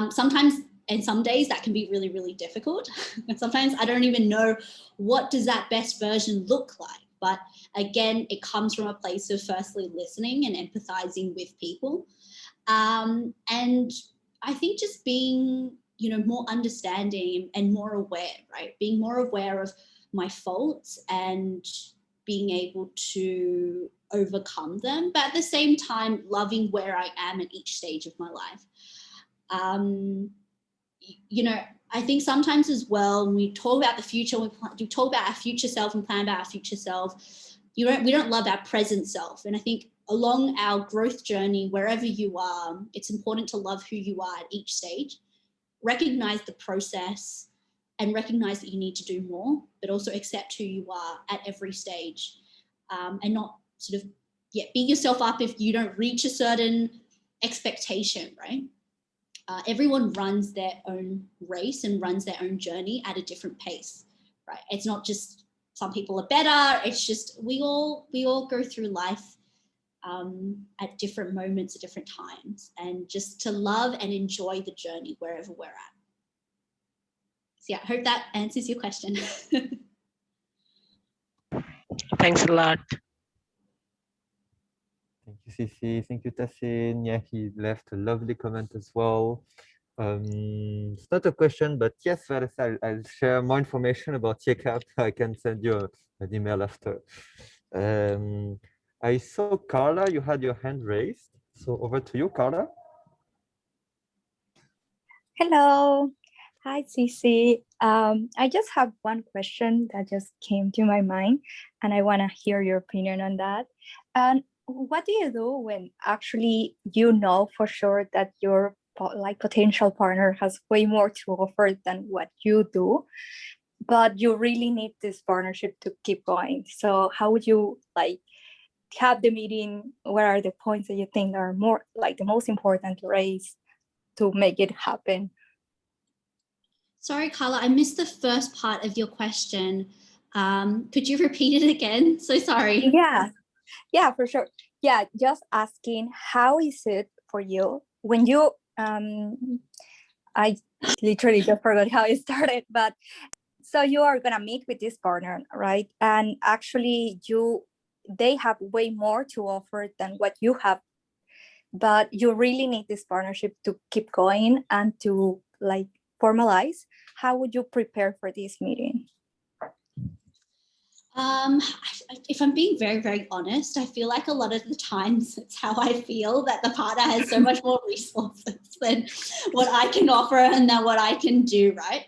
Sometimes and some days that can be really, really difficult. Sometimes I don't even know what does that best version look like. But again, it comes from a place of firstly listening and empathizing with people. And I think just being, you know, more understanding and more aware, right? Being more aware of my faults and being able to overcome them, but at the same time, loving where I am at each stage of my life. You know, I think sometimes as well, when we talk about the future, we talk about our future self and plan about our future self, we don't love our present self. And I think along our growth journey, wherever you are, it's important to love who you are at each stage, recognize the process and recognize that you need to do more, but also accept who you are at every stage, and not sort of beat yourself up if you don't reach a certain expectation, right? Everyone runs their own race and runs their own journey at a different pace, right? It's not just some people are better. It's just we all go through life at different moments at different times, and just to love and enjoy the journey wherever we're at. So yeah, I hope that answers your question. Thanks a lot. Thank you, Cissy. Thank you, Tassin. Yeah, he left a lovely comment as well. It's not a question, but yes, Vanessa, I'll share more information about YECAP. I can send you an email after. I saw Carla, you had your hand raised. So over to you, Carla. Hello. Hi, Cissy. I just have one question that just came to my mind, and I want to hear your opinion on that. And what do you do when actually you know for sure that your potential partner has way more to offer than what you do, but you really need this partnership to keep going? So how would you have the meeting? What are the points that you think are more the most important to raise to make it happen? Sorry, Carla, I missed the first part of your question. Could you repeat it again? So sorry. Yeah, for sure. Yeah, just asking, how is it for you when you, I literally just forgot how it started, but so you are gonna meet with this partner, right? And actually they have way more to offer than what you have, but you really need this partnership to keep going and to formalize. how would you prepare for this meeting? If I'm being very, very honest, I feel like a lot of the times it's how I feel, that the partner has so much more resources than what I can offer and than what I can do, right?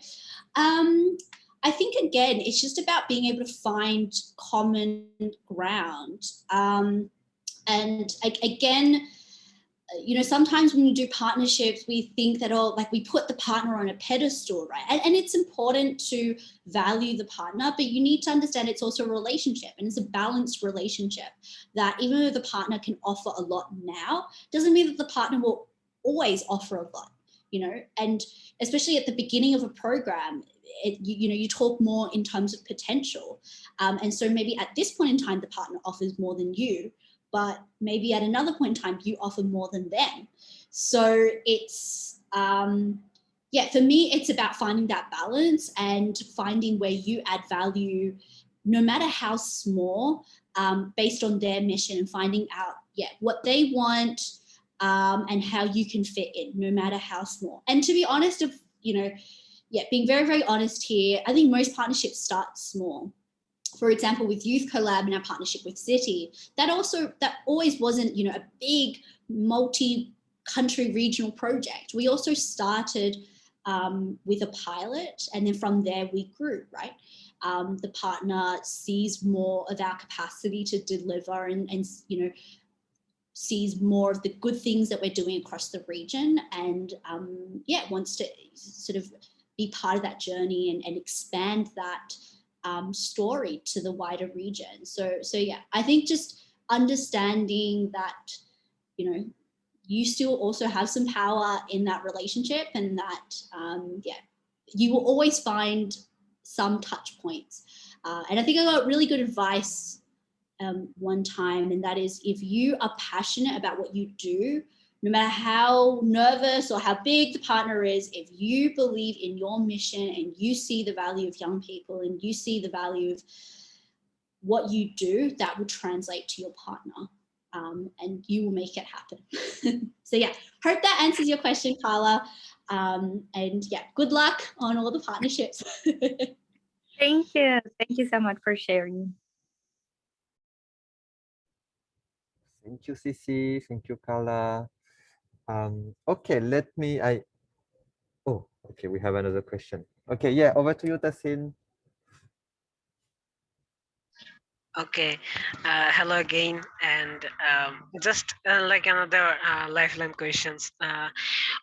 I think, again, it's just about being able to find common ground. And again, you know, sometimes when we do partnerships, we think that, oh, like we put the partner on a pedestal, right? And it's important to value the partner, but you need to understand it's also a relationship, and it's a balanced relationship, that even though the partner can offer a lot now, doesn't mean that the partner will always offer a lot, you know? And especially at the beginning of a program, you talk more in terms of potential. And so maybe at this point in time, the partner offers more than you, but maybe at another point in time, you offer more than them. So it's, yeah, for me, it's about finding that balance and finding where you add value, no matter how small, based on their mission, and finding out, yeah, what they want, and how you can fit in, no matter how small. And to be honest, if, you know, yeah, being very, very honest here, I think most partnerships start small. For example, with Youth Collab and our partnership with City, that always wasn't, you know, a big multi-country regional project. We also started with a pilot, and then from there we grew, right? The partner sees more of our capacity to deliver and you know, sees more of the good things that we're doing across the region, and yeah, wants to sort of be part of that journey and expand that story to the wider region. So yeah, I think just understanding that, you know, you still also have some power in that relationship, and that yeah, you will always find some touch points. And I think I got really good advice one time, and that is, if you are passionate about what you do, no matter how nervous or how big the partner is, if you believe in your mission and you see the value of young people and you see the value of what you do, that will translate to your partner, and you will make it happen. So yeah, hope that answers your question, Carla. And yeah, good luck on all the partnerships. Thank you. Thank you so much for sharing. Thank you, Cissy. Thank you, Carla. Okay, oh, okay, we have another question. Okay, yeah, over to you, Tassin. Okay, hello again, and just like another lifeline questions.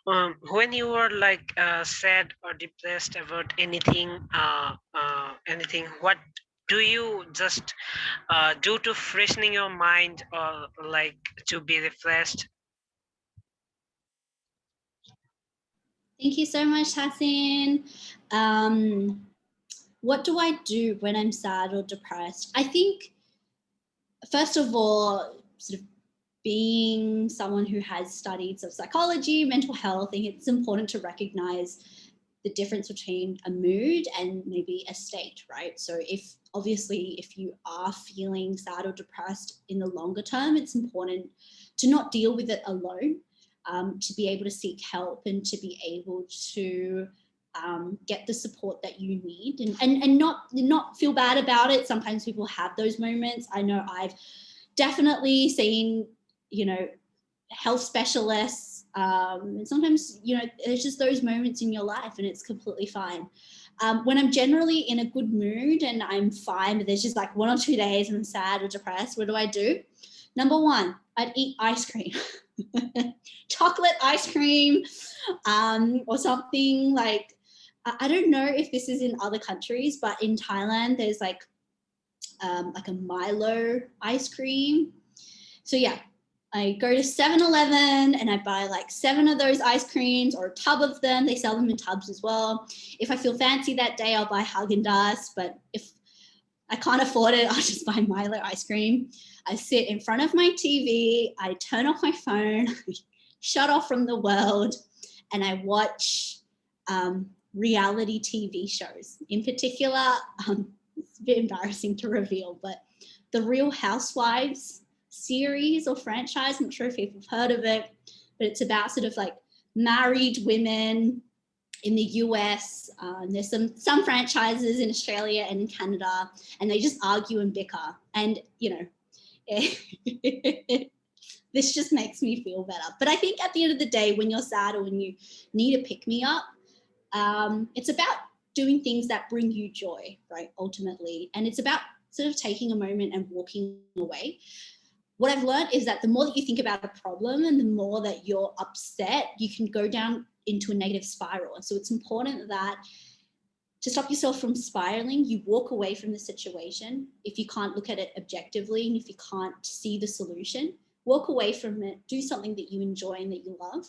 When you were like sad or depressed about anything, what do you just do to freshening your mind, or like to be refreshed? Thank you so much, Hassan. What do I do when I'm sad or depressed? I think, first of all, sort of being someone who has studied sort of psychology, mental health, I think it's important to recognize the difference between a mood and maybe a state, right? So if you are feeling sad or depressed in the longer term, it's important to not deal with it alone, to be able to seek help and to be able to get the support that you need, and not feel bad about it. Sometimes people have those moments. I know I've definitely seen, you know, health specialists, and sometimes, you know, there's just those moments in your life, and it's completely fine. When I'm generally in a good mood and I'm fine, but there's just like 1 or 2 days I'm sad or depressed, what do? Number one, I'd eat ice cream. Chocolate ice cream, or something like, I don't know if this is in other countries, but in Thailand, there's like a Milo ice cream. So yeah, I go to 7-Eleven and I buy like 7 of those ice creams, or a tub of them. They sell them in tubs as well. If I feel fancy that day, I'll buy Haagen-Dazs, but if I can't afford it, I'll just buy Milo ice cream. I sit in front of my TV, I turn off my phone, shut off from the world, and I watch reality TV shows. In particular, it's a bit embarrassing to reveal, but the Real Housewives series or franchise, I'm not sure if you've heard of it, but it's about sort of like married women in the US, and there's some franchises in Australia and in Canada, and they just argue and bicker. And, you know, this just makes me feel better. But I think at the end of the day, when you're sad or when you need a pick-me-up, it's about doing things that bring you joy, right, ultimately. And it's about sort of taking a moment and walking away. What I've learned is that the more that you think about a problem and the more that you're upset, you can go down into a negative spiral. And so it's important that to stop yourself from spiraling, you walk away from the situation. If you can't look at it objectively and if you can't see the solution, walk away from it, do something that you enjoy and that you love,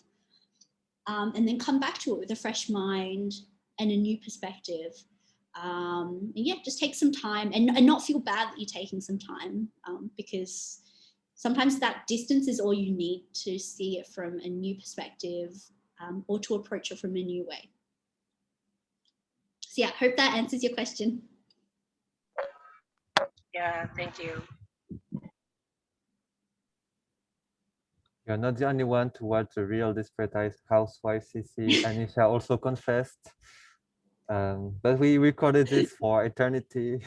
and then come back to it with a fresh mind and a new perspective. And yeah, just take some time and not feel bad that you're taking some time, because sometimes that distance is all you need to see it from a new perspective, or to approach it from a new way. So yeah, hope that answers your question. Yeah, thank you. You're not the only one to watch the real Desperate Housewife, Cissy. Anisha also confessed. But we recorded this for eternity.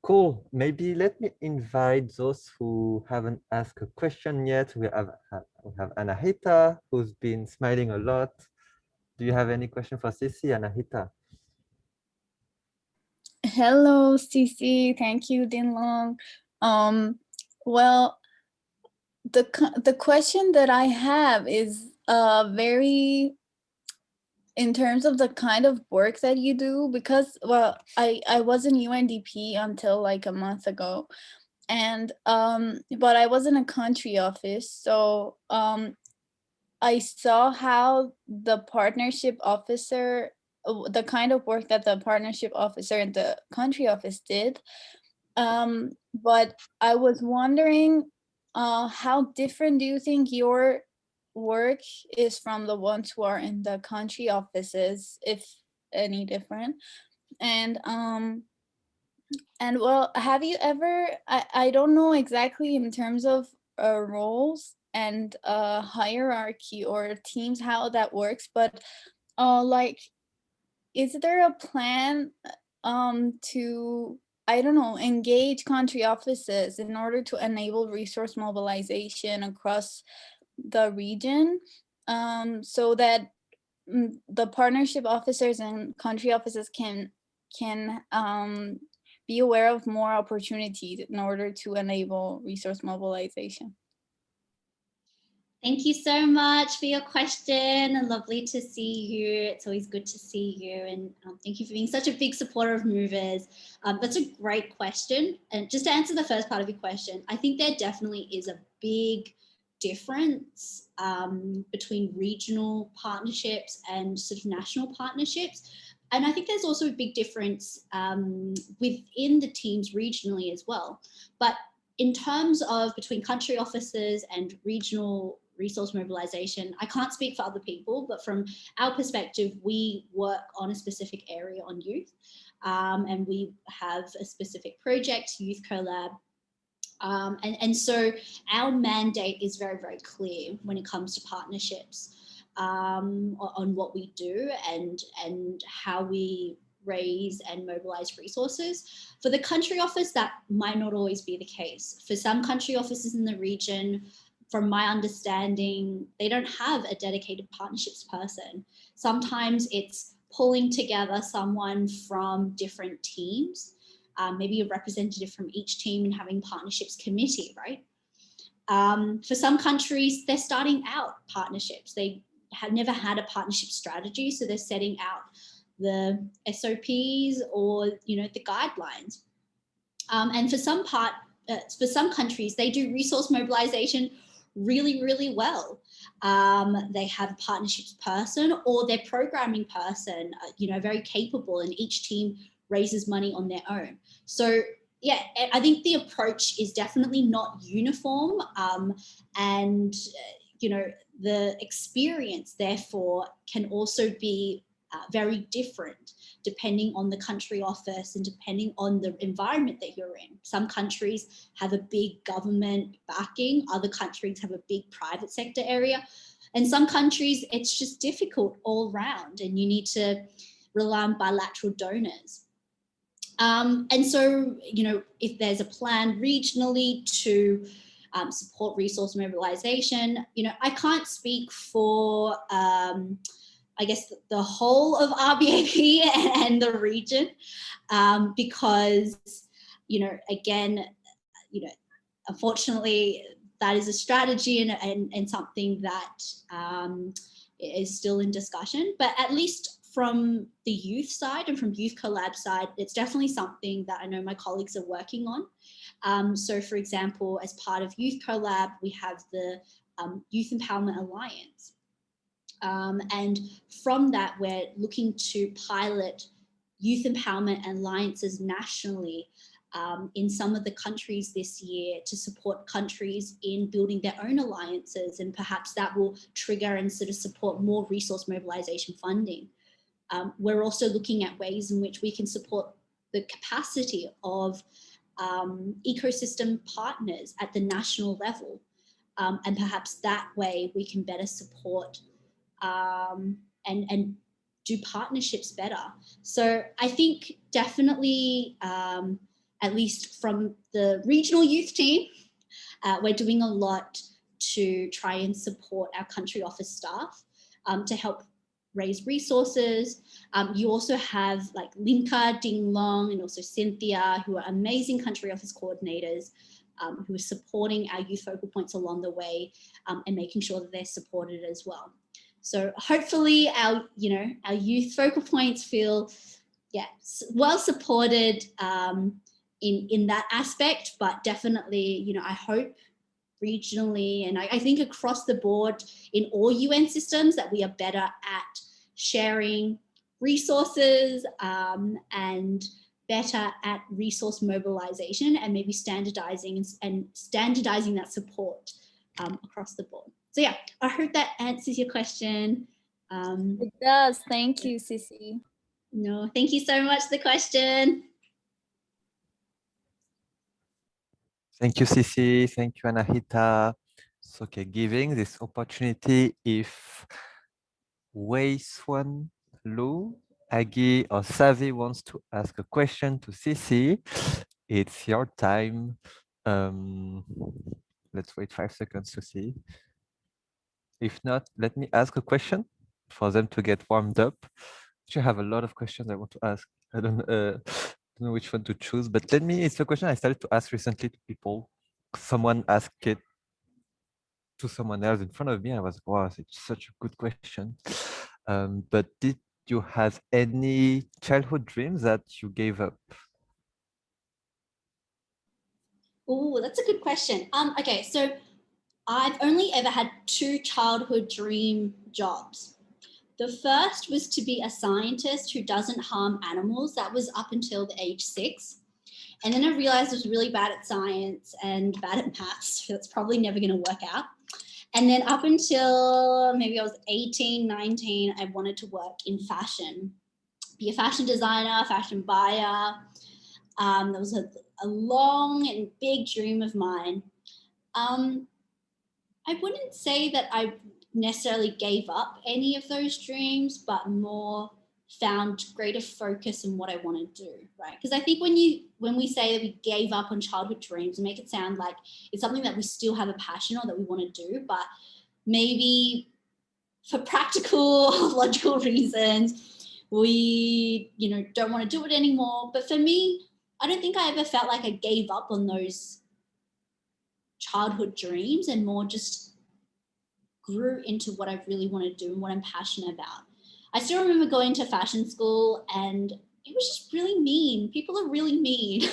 Cool. Maybe let me invite those who haven't asked a question yet. We have Anahita, who's been smiling a lot. Do you have any question for Cissy, Anahita? Hello, Cissy. Thank you, Dinh-Long. Well, the question that I have is very in terms of the kind of work that you do, because, well, I was in UNDP until like a month ago, and but I was in a country office, so I saw how the partnership officer, the kind of work that the partnership officer in the country office did, but I was wondering, how different do you think your work is from the ones who are in the country offices, if any different? And well, have you ever, I don't know exactly in terms of roles and hierarchy or teams how that works, but like, is there a plan to, I don't know, engage country offices in order to enable resource mobilization across the region, so that the partnership officers and country offices can be aware of more opportunities in order to enable resource mobilization? Thank you so much for your question, and lovely to see you. It's always good to see you, and thank you for being such a big supporter of movers. That's a great question. And just to answer the first part of your question, I think there definitely is a big difference between regional partnerships and sort of national partnerships. And I think there's also a big difference within the teams regionally as well. But in terms of between country offices and regional resource mobilization, I can't speak for other people, but from our perspective, we work on a specific area on youth, and we have a specific project, Youth CoLab. And so our mandate is very, very clear when it comes to partnerships, on what we do and how we raise and mobilize resources. For the country office, that might not always be the case. For some country offices in the region, from my understanding, they don't have a dedicated partnerships person. Sometimes it's pulling together someone from different teams, maybe a representative from each team, and having partnerships committee, right? For some countries, they're starting out partnerships. They have never had a partnership strategy, so they're setting out the SOPs or the guidelines. And for some countries, they do resource mobilization really, really well. They have a partnerships person or their programming person, very capable, and each team raises money on their own. So yeah, I think the approach is definitely not uniform, and the experience therefore can also be very different depending on the country office and depending on the environment that you're in. Some countries have a big government backing, other countries have a big private sector area. In some countries, it's just difficult all round and you need to rely on bilateral donors. And so, you know, if there's a plan regionally to support resource mobilization, you know, I can't speak for, I guess, the whole of RBAP and the region, because, you know, again, you know, unfortunately, that is a strategy and something that is still in discussion. But at least from the youth side and from Youth Collab side, it's definitely something that I know my colleagues are working on. So for example, as part of Youth Collab, we have the Youth Empowerment Alliance. And from that, we're looking to pilot youth empowerment alliances nationally in some of the countries this year to support countries in building their own alliances, and perhaps that will trigger and sort of support more resource mobilization funding. We're also looking at ways in which we can support the capacity of ecosystem partners at the national level, and perhaps that way we can better support and do partnerships better. So I think definitely, at least from the regional youth team, we're doing a lot to try and support our country office staff to help raise resources. You also have like Linka, Dinh-Long, and also Cynthia, who are amazing country office coordinators who are supporting our youth focal points along the way and making sure that they're supported as well. So hopefully our youth focal points feel, well supported in that aspect, but definitely, I hope regionally and I think across the board in all UN systems that we are better at sharing resources and better at resource mobilization and maybe standardizing that support across the board. So yeah, I hope that answers your question. It does. Thank you, Cissy. No, thank you so much for the question. Thank you, Cissy. Thank you, Anahita. So, okay, giving this opportunity, if Wei Swan Lu, Aggie, or Savi wants to ask a question to Cissy, it's your time. Let's wait 5 seconds to see. If not, let me ask a question for them to get warmed up. I have a lot of questions I want to ask. I don't know which one to choose, but it's a question I started to ask recently to people. Someone asked it to someone else in front of me. I was, wow, it's such a good question. But did you have any childhood dreams that you gave up? Oh, that's a good question. Okay, so I've only ever had 2 childhood dream jobs. The first was to be a scientist who doesn't harm animals. That was up until the age 6. And then I realized I was really bad at science and bad at maths. So that's probably never going to work out. And then up until maybe I was 18, 19, I wanted to work in fashion, be a fashion designer, fashion buyer. That was a long and big dream of mine. I wouldn't say that I necessarily gave up any of those dreams, but more found greater focus in what I want to do, right? Because I think when we say that we gave up on childhood dreams, we make it sound like it's something that we still have a passion or that we want to do, but maybe for practical, logical reasons, we, don't want to do it anymore. But for me, I don't think I ever felt like I gave up on those childhood dreams and more just grew into what I really want to do and what I'm passionate about. I still remember going to fashion school and it was just really mean. People are really mean.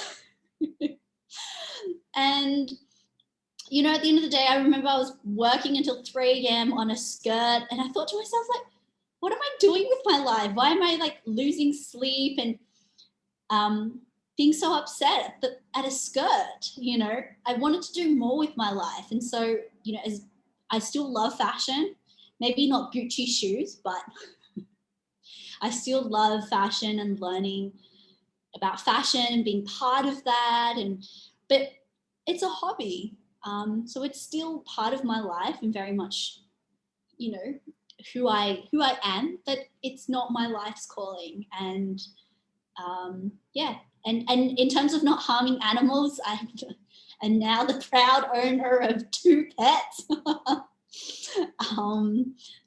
And, at the end of the day, I remember I was working until 3 a.m. on a skirt and I thought to myself, like, what am I doing with my life? Why am I like losing sleep and being so upset at a skirt? I wanted to do more with my life. And so, as I still love fashion, maybe not Gucci shoes, but I still love fashion and learning about fashion and being part of that. But it's a hobby. So it's still part of my life and very much, you know, who I am, that it's not my life's calling. And yeah, and in terms of not harming animals, I'm now the proud owner of 2 pets.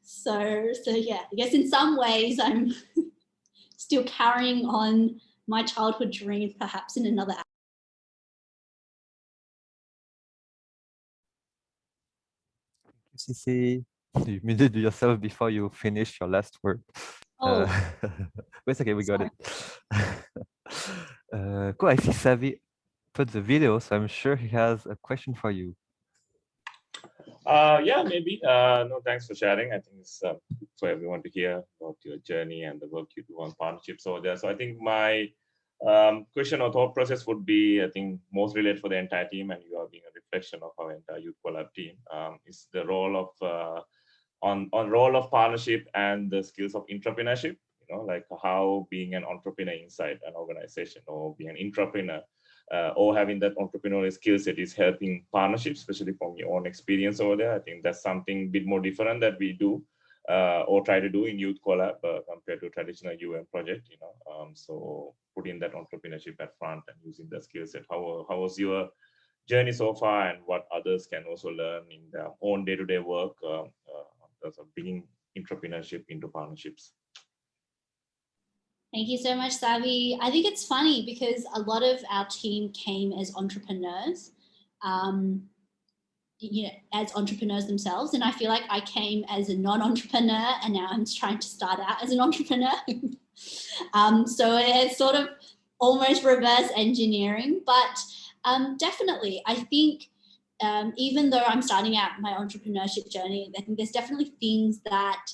So yeah, I guess in some ways I'm still carrying on my childhood dream, perhaps in another. Cissy, you muted yourself before you finish your last word. Oh, it's okay, we got sorry. it. Cool, I see Savi put the video, so I'm sure he has a question for you. Yeah, maybe. No, thanks for sharing. I think it's good for everyone to hear about your journey and the work you do on partnerships over there. So I think my question or thought process would be, I think, most related for the entire team, and you are being a reflection of our entire Youth Collab team, is the role of on role of partnership and the skills of entrepreneurship. You know, like how being an entrepreneur inside an organization, or being an entrepreneur, or having that entrepreneurial skill set is helping partnerships, especially from your own experience over there. I think that's something a bit more different that we do or try to do in Youth Collab compared to traditional UN project. You know, so putting that entrepreneurship at front and using the skill set. How was your journey so far, and what others can also learn in their own day-to-day work in terms of bringing entrepreneurship into partnerships? Thank you so much, Savi. I think it's funny because a lot of our team came as entrepreneurs, you know, as entrepreneurs themselves. And I feel like I came as a non-entrepreneur, and now I'm trying to start out as an entrepreneur. So it's sort of almost reverse engineering, but definitely, I think even though I'm starting out my entrepreneurship journey, I think there's definitely things that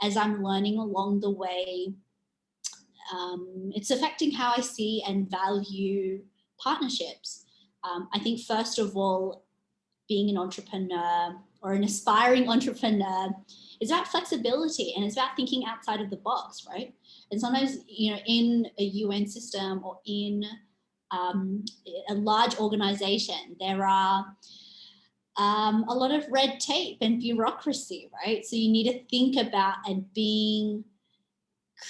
as I'm learning along the way, it's affecting how I see and value partnerships. I think first of all, being an entrepreneur or an aspiring entrepreneur is about flexibility, and it's about thinking outside of the box, right? And sometimes, you know, in a UN system or in a large organization, there are a lot of red tape and bureaucracy, right? So you need to think about and being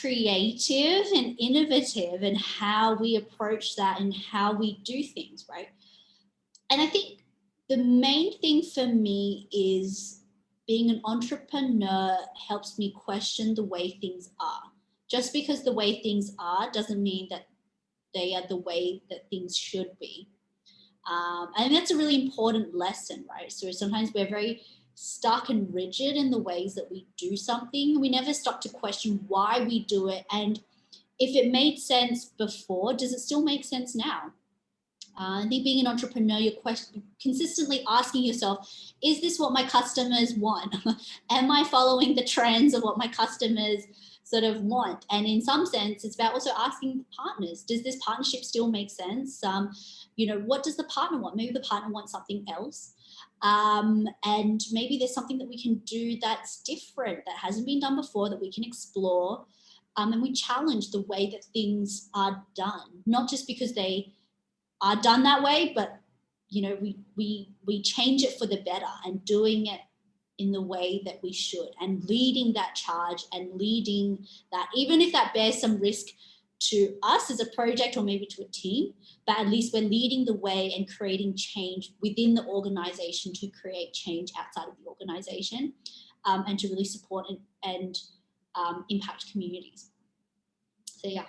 creative and innovative in how we approach that and how we do things, right? And I think the main thing for me is being an entrepreneur helps me question the way things are. Just because the way things are doesn't mean that they are the way that things should be. And that's a really important lesson, right? So sometimes we're very stuck and rigid in the ways that we do something. We never stop to question why we do it. And if it made sense before, does it still make sense now? I think being an entrepreneur, you're consistently asking yourself, is this what my customers want? Am I following the trends of what my customers sort of want? And in some sense, it's about also asking partners, does this partnership still make sense? You know, what does the partner want? Maybe the partner wants something else. And maybe there's something that we can do that's different, that hasn't been done before, that we can explore. And we challenge the way that things are done, not just because they are done that way, but you know, we change it for the better and doing it in the way that we should, and leading that charge and leading that, even if that bears some risk to us as a project or maybe to a team, but at least we're leading the way and creating change within the organization to create change outside of the organization, and to really support and impact communities. So yeah,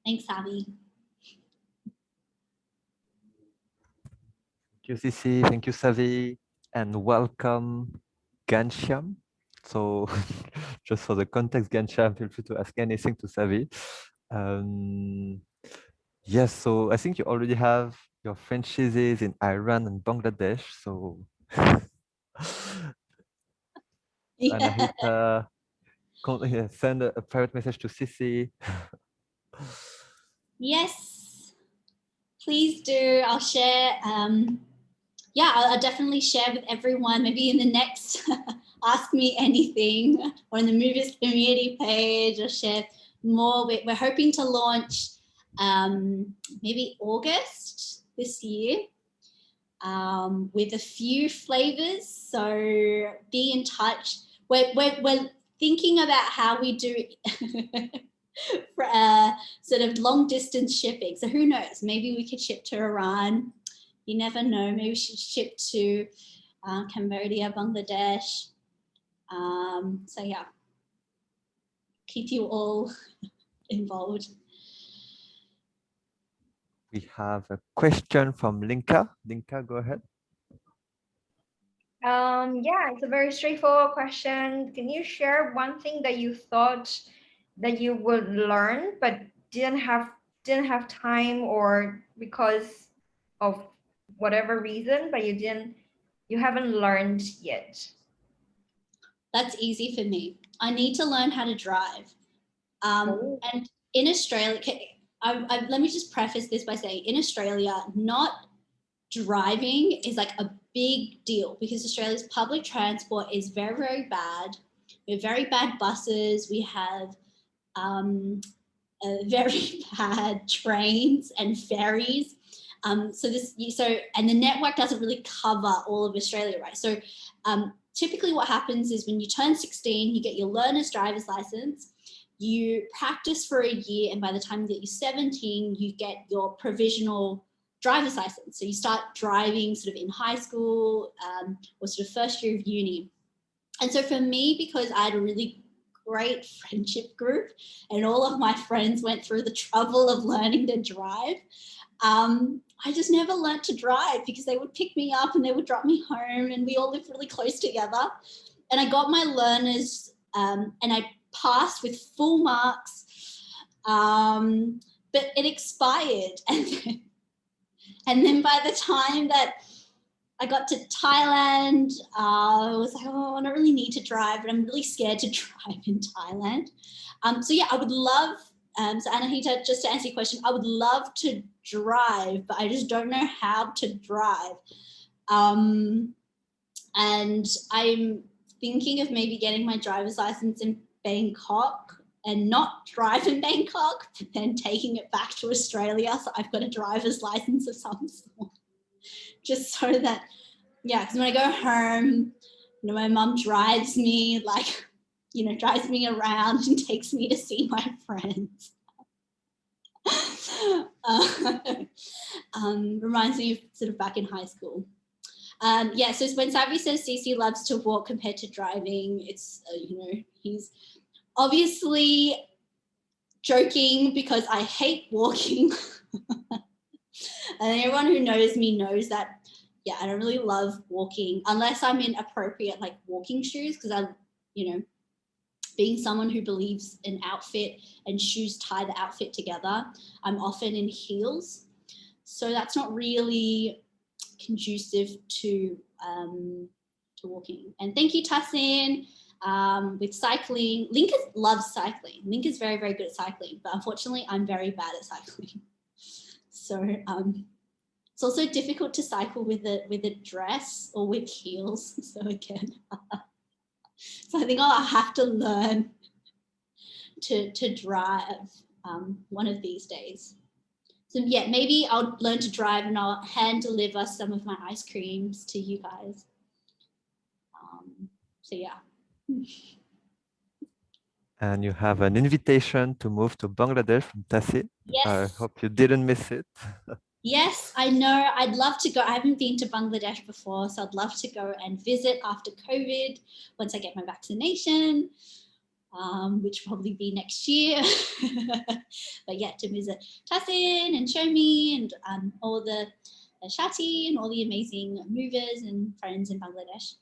thanks, Savi. Thank you, Cissy. Thank you, Savi. And welcome, Gansham. So just for the context, Gansham, feel free to ask anything to Savi. Yes, so I think you already have your franchises in Iran and Bangladesh. So Anahita, send a private message to Cissy. Yes, please do. I'll share. Yeah, I'll definitely share with everyone, maybe in the next Ask Me Anything or in the Movers community page. I'll share more. We're hoping to launch maybe August this year with a few flavors. So be in touch. we're thinking about how we do for sort of long distance shipping. So who knows? Maybe we could ship to Iran. You never know. Maybe we should ship to Cambodia, Bangladesh. So yeah, keep you all involved. We have a question from Linka. Linka, go ahead. Yeah, it's a very straightforward question. Can you share one thing that you thought that you would learn but didn't have time, or because of whatever reason, but you haven't learned yet? That's easy for me. I need to learn how to drive. And in Australia, let me just preface this by saying, in Australia, not driving is like a big deal because Australia's public transport is very, very bad. We have very bad buses. We have very bad trains and ferries. And the network doesn't really cover all of Australia, right? So typically what happens is when you turn 16, you get your learner's driver's license, you practice for a year, and by the time that you're 17, you get your provisional driver's license. So you start driving sort of in high school or sort of first year of uni. And so for me, because I had a really great friendship group and all of my friends went through the trouble of learning to drive, I just never learnt to drive because they would pick me up and they would drop me home, and we all lived really close together. And I got my learners and I passed with full marks, but it expired. And then by the time that I got to Thailand, I was like, oh, I don't really need to drive, but I'm really scared to drive in Thailand. So yeah, I would love, so Anahita, just to answer your question, I would love to drive, but I just don't know how to drive. And I'm thinking of maybe getting my driver's license in Bangkok and not drive in Bangkok, but then taking it back to Australia. So I've got a driver's license of some sort, just so that, yeah, because when I go home, you know, my mum drives me, like, you know, drives me around and takes me to see my friends. Reminds me of sort of back in high school. Yeah, so when Savi says Cissy loves to walk compared to driving, it's, you know, he's obviously joking because I hate walking. And everyone who knows me knows that, yeah, I don't really love walking unless I'm in appropriate like walking shoes, because I, you know, being someone who believes in outfit and shoes tie the outfit together, I'm often in heels. So that's not really conducive to walking. And thank you, Tassin. With cycling, Linka loves cycling. Linka's very, very good at cycling, but unfortunately I'm very bad at cycling. So it's also difficult to cycle with a dress or with heels. So again, so I think I'll have to learn to drive one of these days. So yeah, maybe I'll learn to drive and I'll hand deliver some of my ice creams to you guys. So yeah. And you have an invitation to move to Bangladesh from Tassi. Yes. I hope you didn't miss it. Yes, I know. I'd love to go. I haven't been to Bangladesh before, so I'd love to go and visit after COVID once I get my vaccination, which will probably be next year. But yeah, to visit Tassin and show me and all the Shati and all the amazing movers and friends in Bangladesh.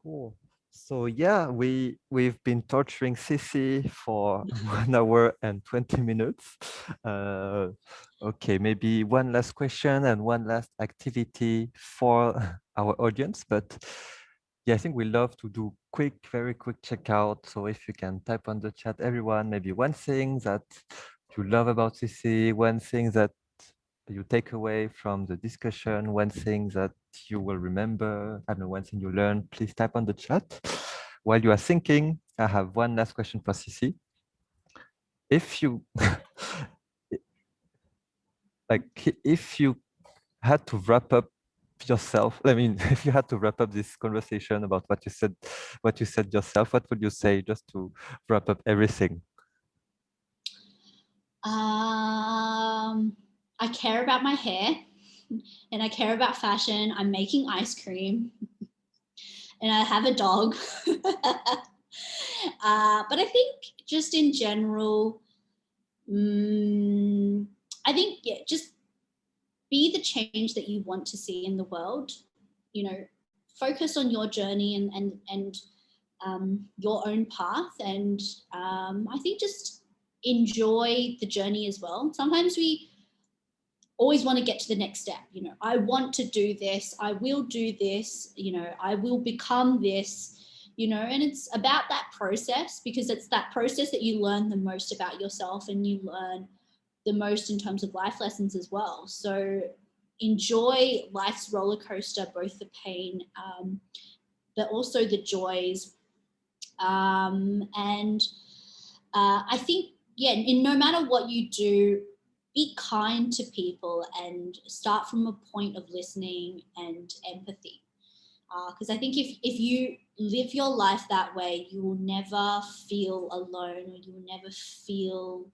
Cool. So yeah, we've been torturing Cissy for 1 hour and 20 minutes. Okay, maybe one last question and one last activity for our audience. But yeah, I think we love to do very quick checkout. So if you can type on the chat, everyone, maybe one thing that you love about Cissy, one thing that you take away from the discussion, one thing that you will remember, I don't know, one thing you learned, please type on the chat. While you are thinking, I have one last question for Cissy. If you, if you had to wrap up yourself, I mean, if you had to wrap up this conversation about what you said yourself, what would you say just to wrap up everything? I care about my hair and I care about fashion. I'm making ice cream and I have a dog. But I think just in general, I think, yeah, just be the change that you want to see in the world. You know, focus on your journey and your own path. And I think just enjoy the journey as well. Sometimes we always want to get to the next step. You know, I want to do this, I will do this, you know, I will become this, you know, and it's about that process, because it's that process that you learn the most about yourself and you learn the most in terms of life lessons as well. So enjoy life's roller coaster, both the pain, but also the joys. And I think, yeah, in no matter what you do, be kind to people and start from a point of listening and empathy. Because I think if you live your life that way, you will never feel alone, or you will never feel,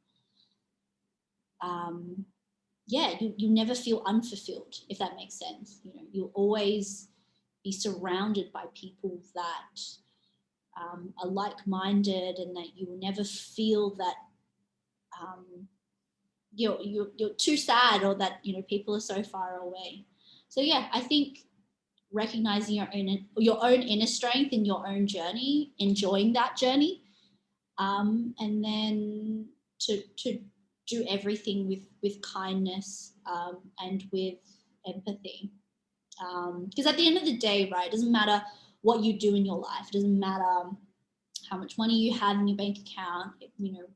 you never feel unfulfilled, if that makes sense. You know, you'll always be surrounded by people that are like-minded, and that you will never feel that you're too sad, or that, you know, people are so far away. So yeah, I think recognizing your own inner strength in your own journey, enjoying that journey, and then to do everything with kindness, and with empathy. Because at the end of the day, right, it doesn't matter what you do in your life. It doesn't matter how much money you have in your bank account, you know,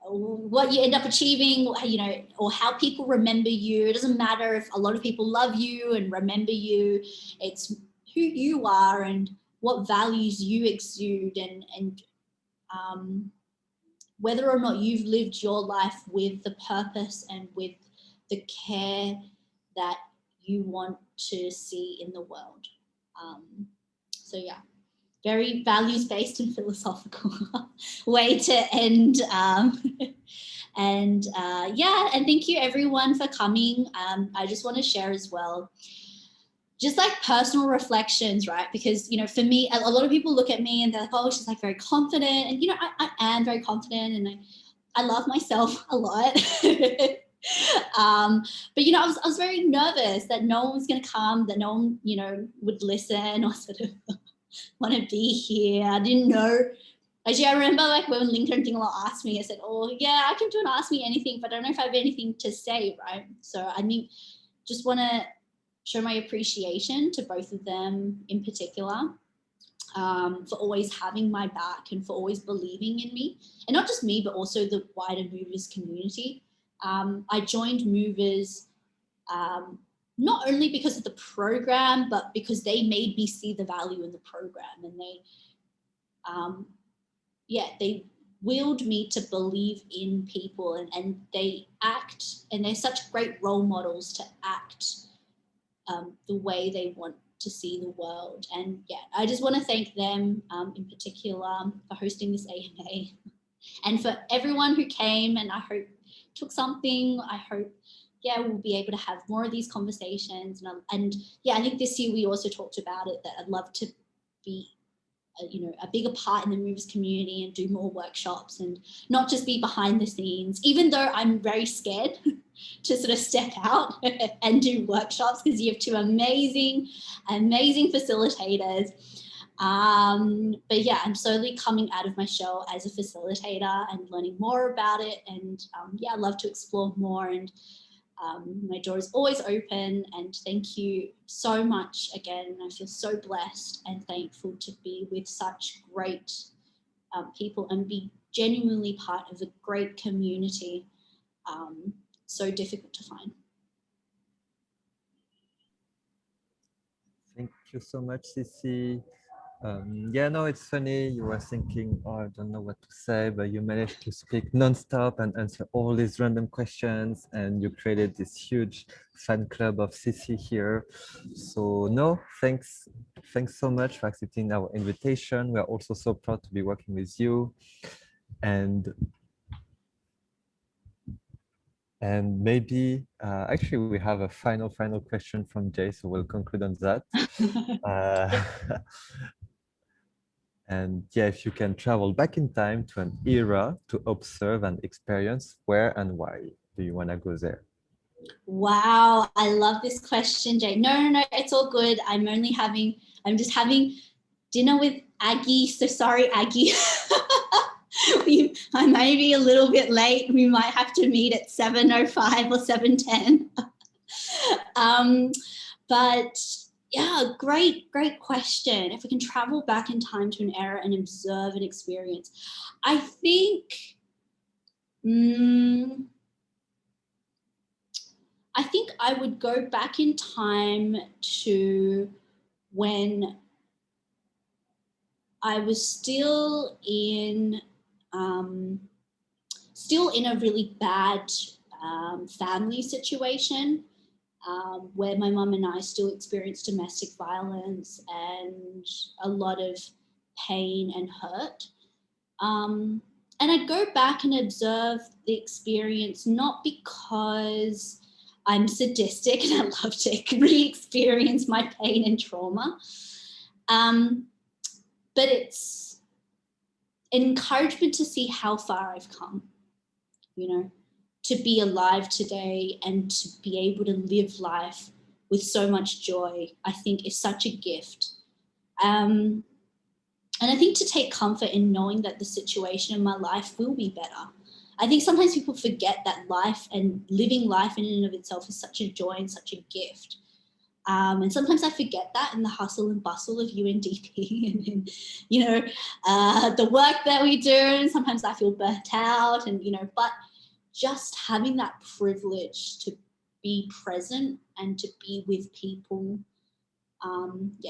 what you end up achieving, you know, or how people remember you. It doesn't matter if a lot of people love you and remember you. It's who you are and what values you exude, and whether or not you've lived your life with the purpose and with the care that you want to see in the world. So yeah, very values-based and philosophical way to end. And thank you everyone for coming. I just want to share as well, just like personal reflections, right? Because, you know, for me, a lot of people look at me and they're like, oh, she's like very confident. And, you know, I am very confident, and I love myself a lot. But, you know, I was very nervous that no one was going to come, that no one, you know, would listen or sort of want to be here. I didn't know. Actually, I remember like when Linka and Ding-Long asked me, I said, oh yeah, I can do an ask me anything, but I don't know if I have anything to say, right? So I mean, just want to show my appreciation to both of them in particular, for always having my back and for always believing in me. And not just me, but also the wider Movers community. I joined Movers not only because of the program, but because they made me see the value in the program, and they willed me to believe in people, and they act, and they're such great role models to act the way they want to see the world. And yeah, I just want to thank them in particular for hosting this AMA, and for everyone who came, and I hope took something. I hope, yeah, we'll be able to have more of these conversations. And yeah, I think this year we also talked about it, that I'd love to be a bigger part in the Movers community and do more workshops, and not just be behind the scenes, even though I'm very scared to sort of step out and do workshops, because you have two amazing facilitators. But yeah, I'm slowly coming out of my shell as a facilitator and learning more about it. And yeah, I'd love to explore more, and my door is always open. And thank you so much again. I feel so blessed and thankful to be with such great people and be genuinely part of a great community, so difficult to find. Thank you so much, Cissy. Yeah, no, it's funny. You were thinking, oh, I don't know what to say, but you managed to speak nonstop and answer all these random questions, and you created this huge fan club of Cissy here. So no, thanks so much for accepting our invitation. We are also so proud to be working with you, and maybe actually we have a final question from Jay, so we'll conclude on that. And yeah, if you can travel back in time to an era to observe and experience, where and why do you want to go there? Wow, I love this question, Jay. No, it's all good. I'm just having dinner with Aggie. So sorry, Aggie. I may be a little bit late. We might have to meet at 7:05 or 7:10. But yeah, great question. If we can travel back in time to an era and observe an experience, I think, I would go back in time to when I was still in a really bad family situation. Where my mum and I still experience domestic violence and a lot of pain and hurt. And I'd go back and observe the experience, not because I'm sadistic and I love to re-experience my pain and trauma, but it's an encouragement to see how far I've come, to be alive today and to be able to live life with so much joy, I think is such a gift. And I think to take comfort in knowing that the situation in my life will be better. I think sometimes people forget that life and living life in and of itself is such a joy and such a gift. And sometimes I forget that in the hustle and bustle of UNDP and the work that we do. And sometimes I feel burnt out but just having that privilege to be present and to be with people,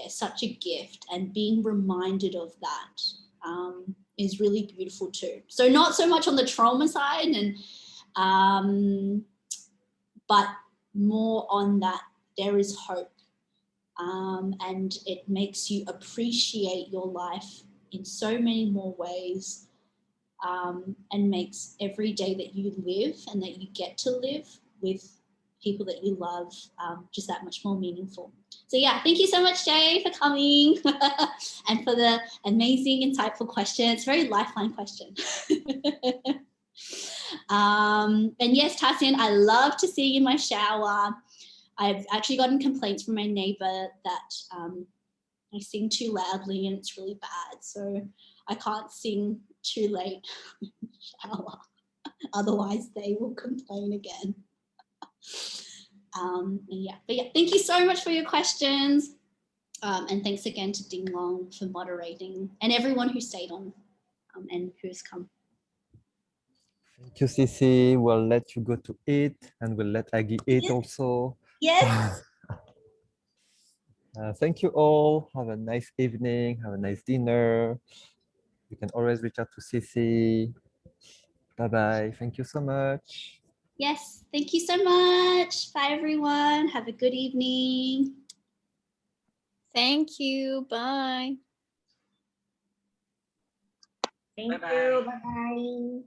such a gift, and being reminded of that is really beautiful too. So not so much on the trauma side, but more on that there is hope, and it makes you appreciate your life in so many more ways. And makes every day that you live and that you get to live with people that you love just that much more meaningful. So yeah, thank you so much, Jay, for coming and for the amazing, insightful question. It's a very lifeline question. And yes, Tassian, I love to sing in my shower. I've actually gotten complaints from my neighbor that I sing too loudly and it's really bad. So I can't sing too late in the shower. Otherwise they will complain again. But thank you so much for your questions. And thanks again to Dinh-Long for moderating and everyone who stayed on and who's come. Thank you, Cissy. We'll let you go to eat and we'll let Aggie eat also. Yes. Thank you all. Have a nice evening. Have a nice dinner. You can always reach out to Cissy. Bye-bye. Thank you so much. Yes, thank you so much. Bye, everyone. Have a good evening. Thank you. Bye. Thank you. Bye-bye.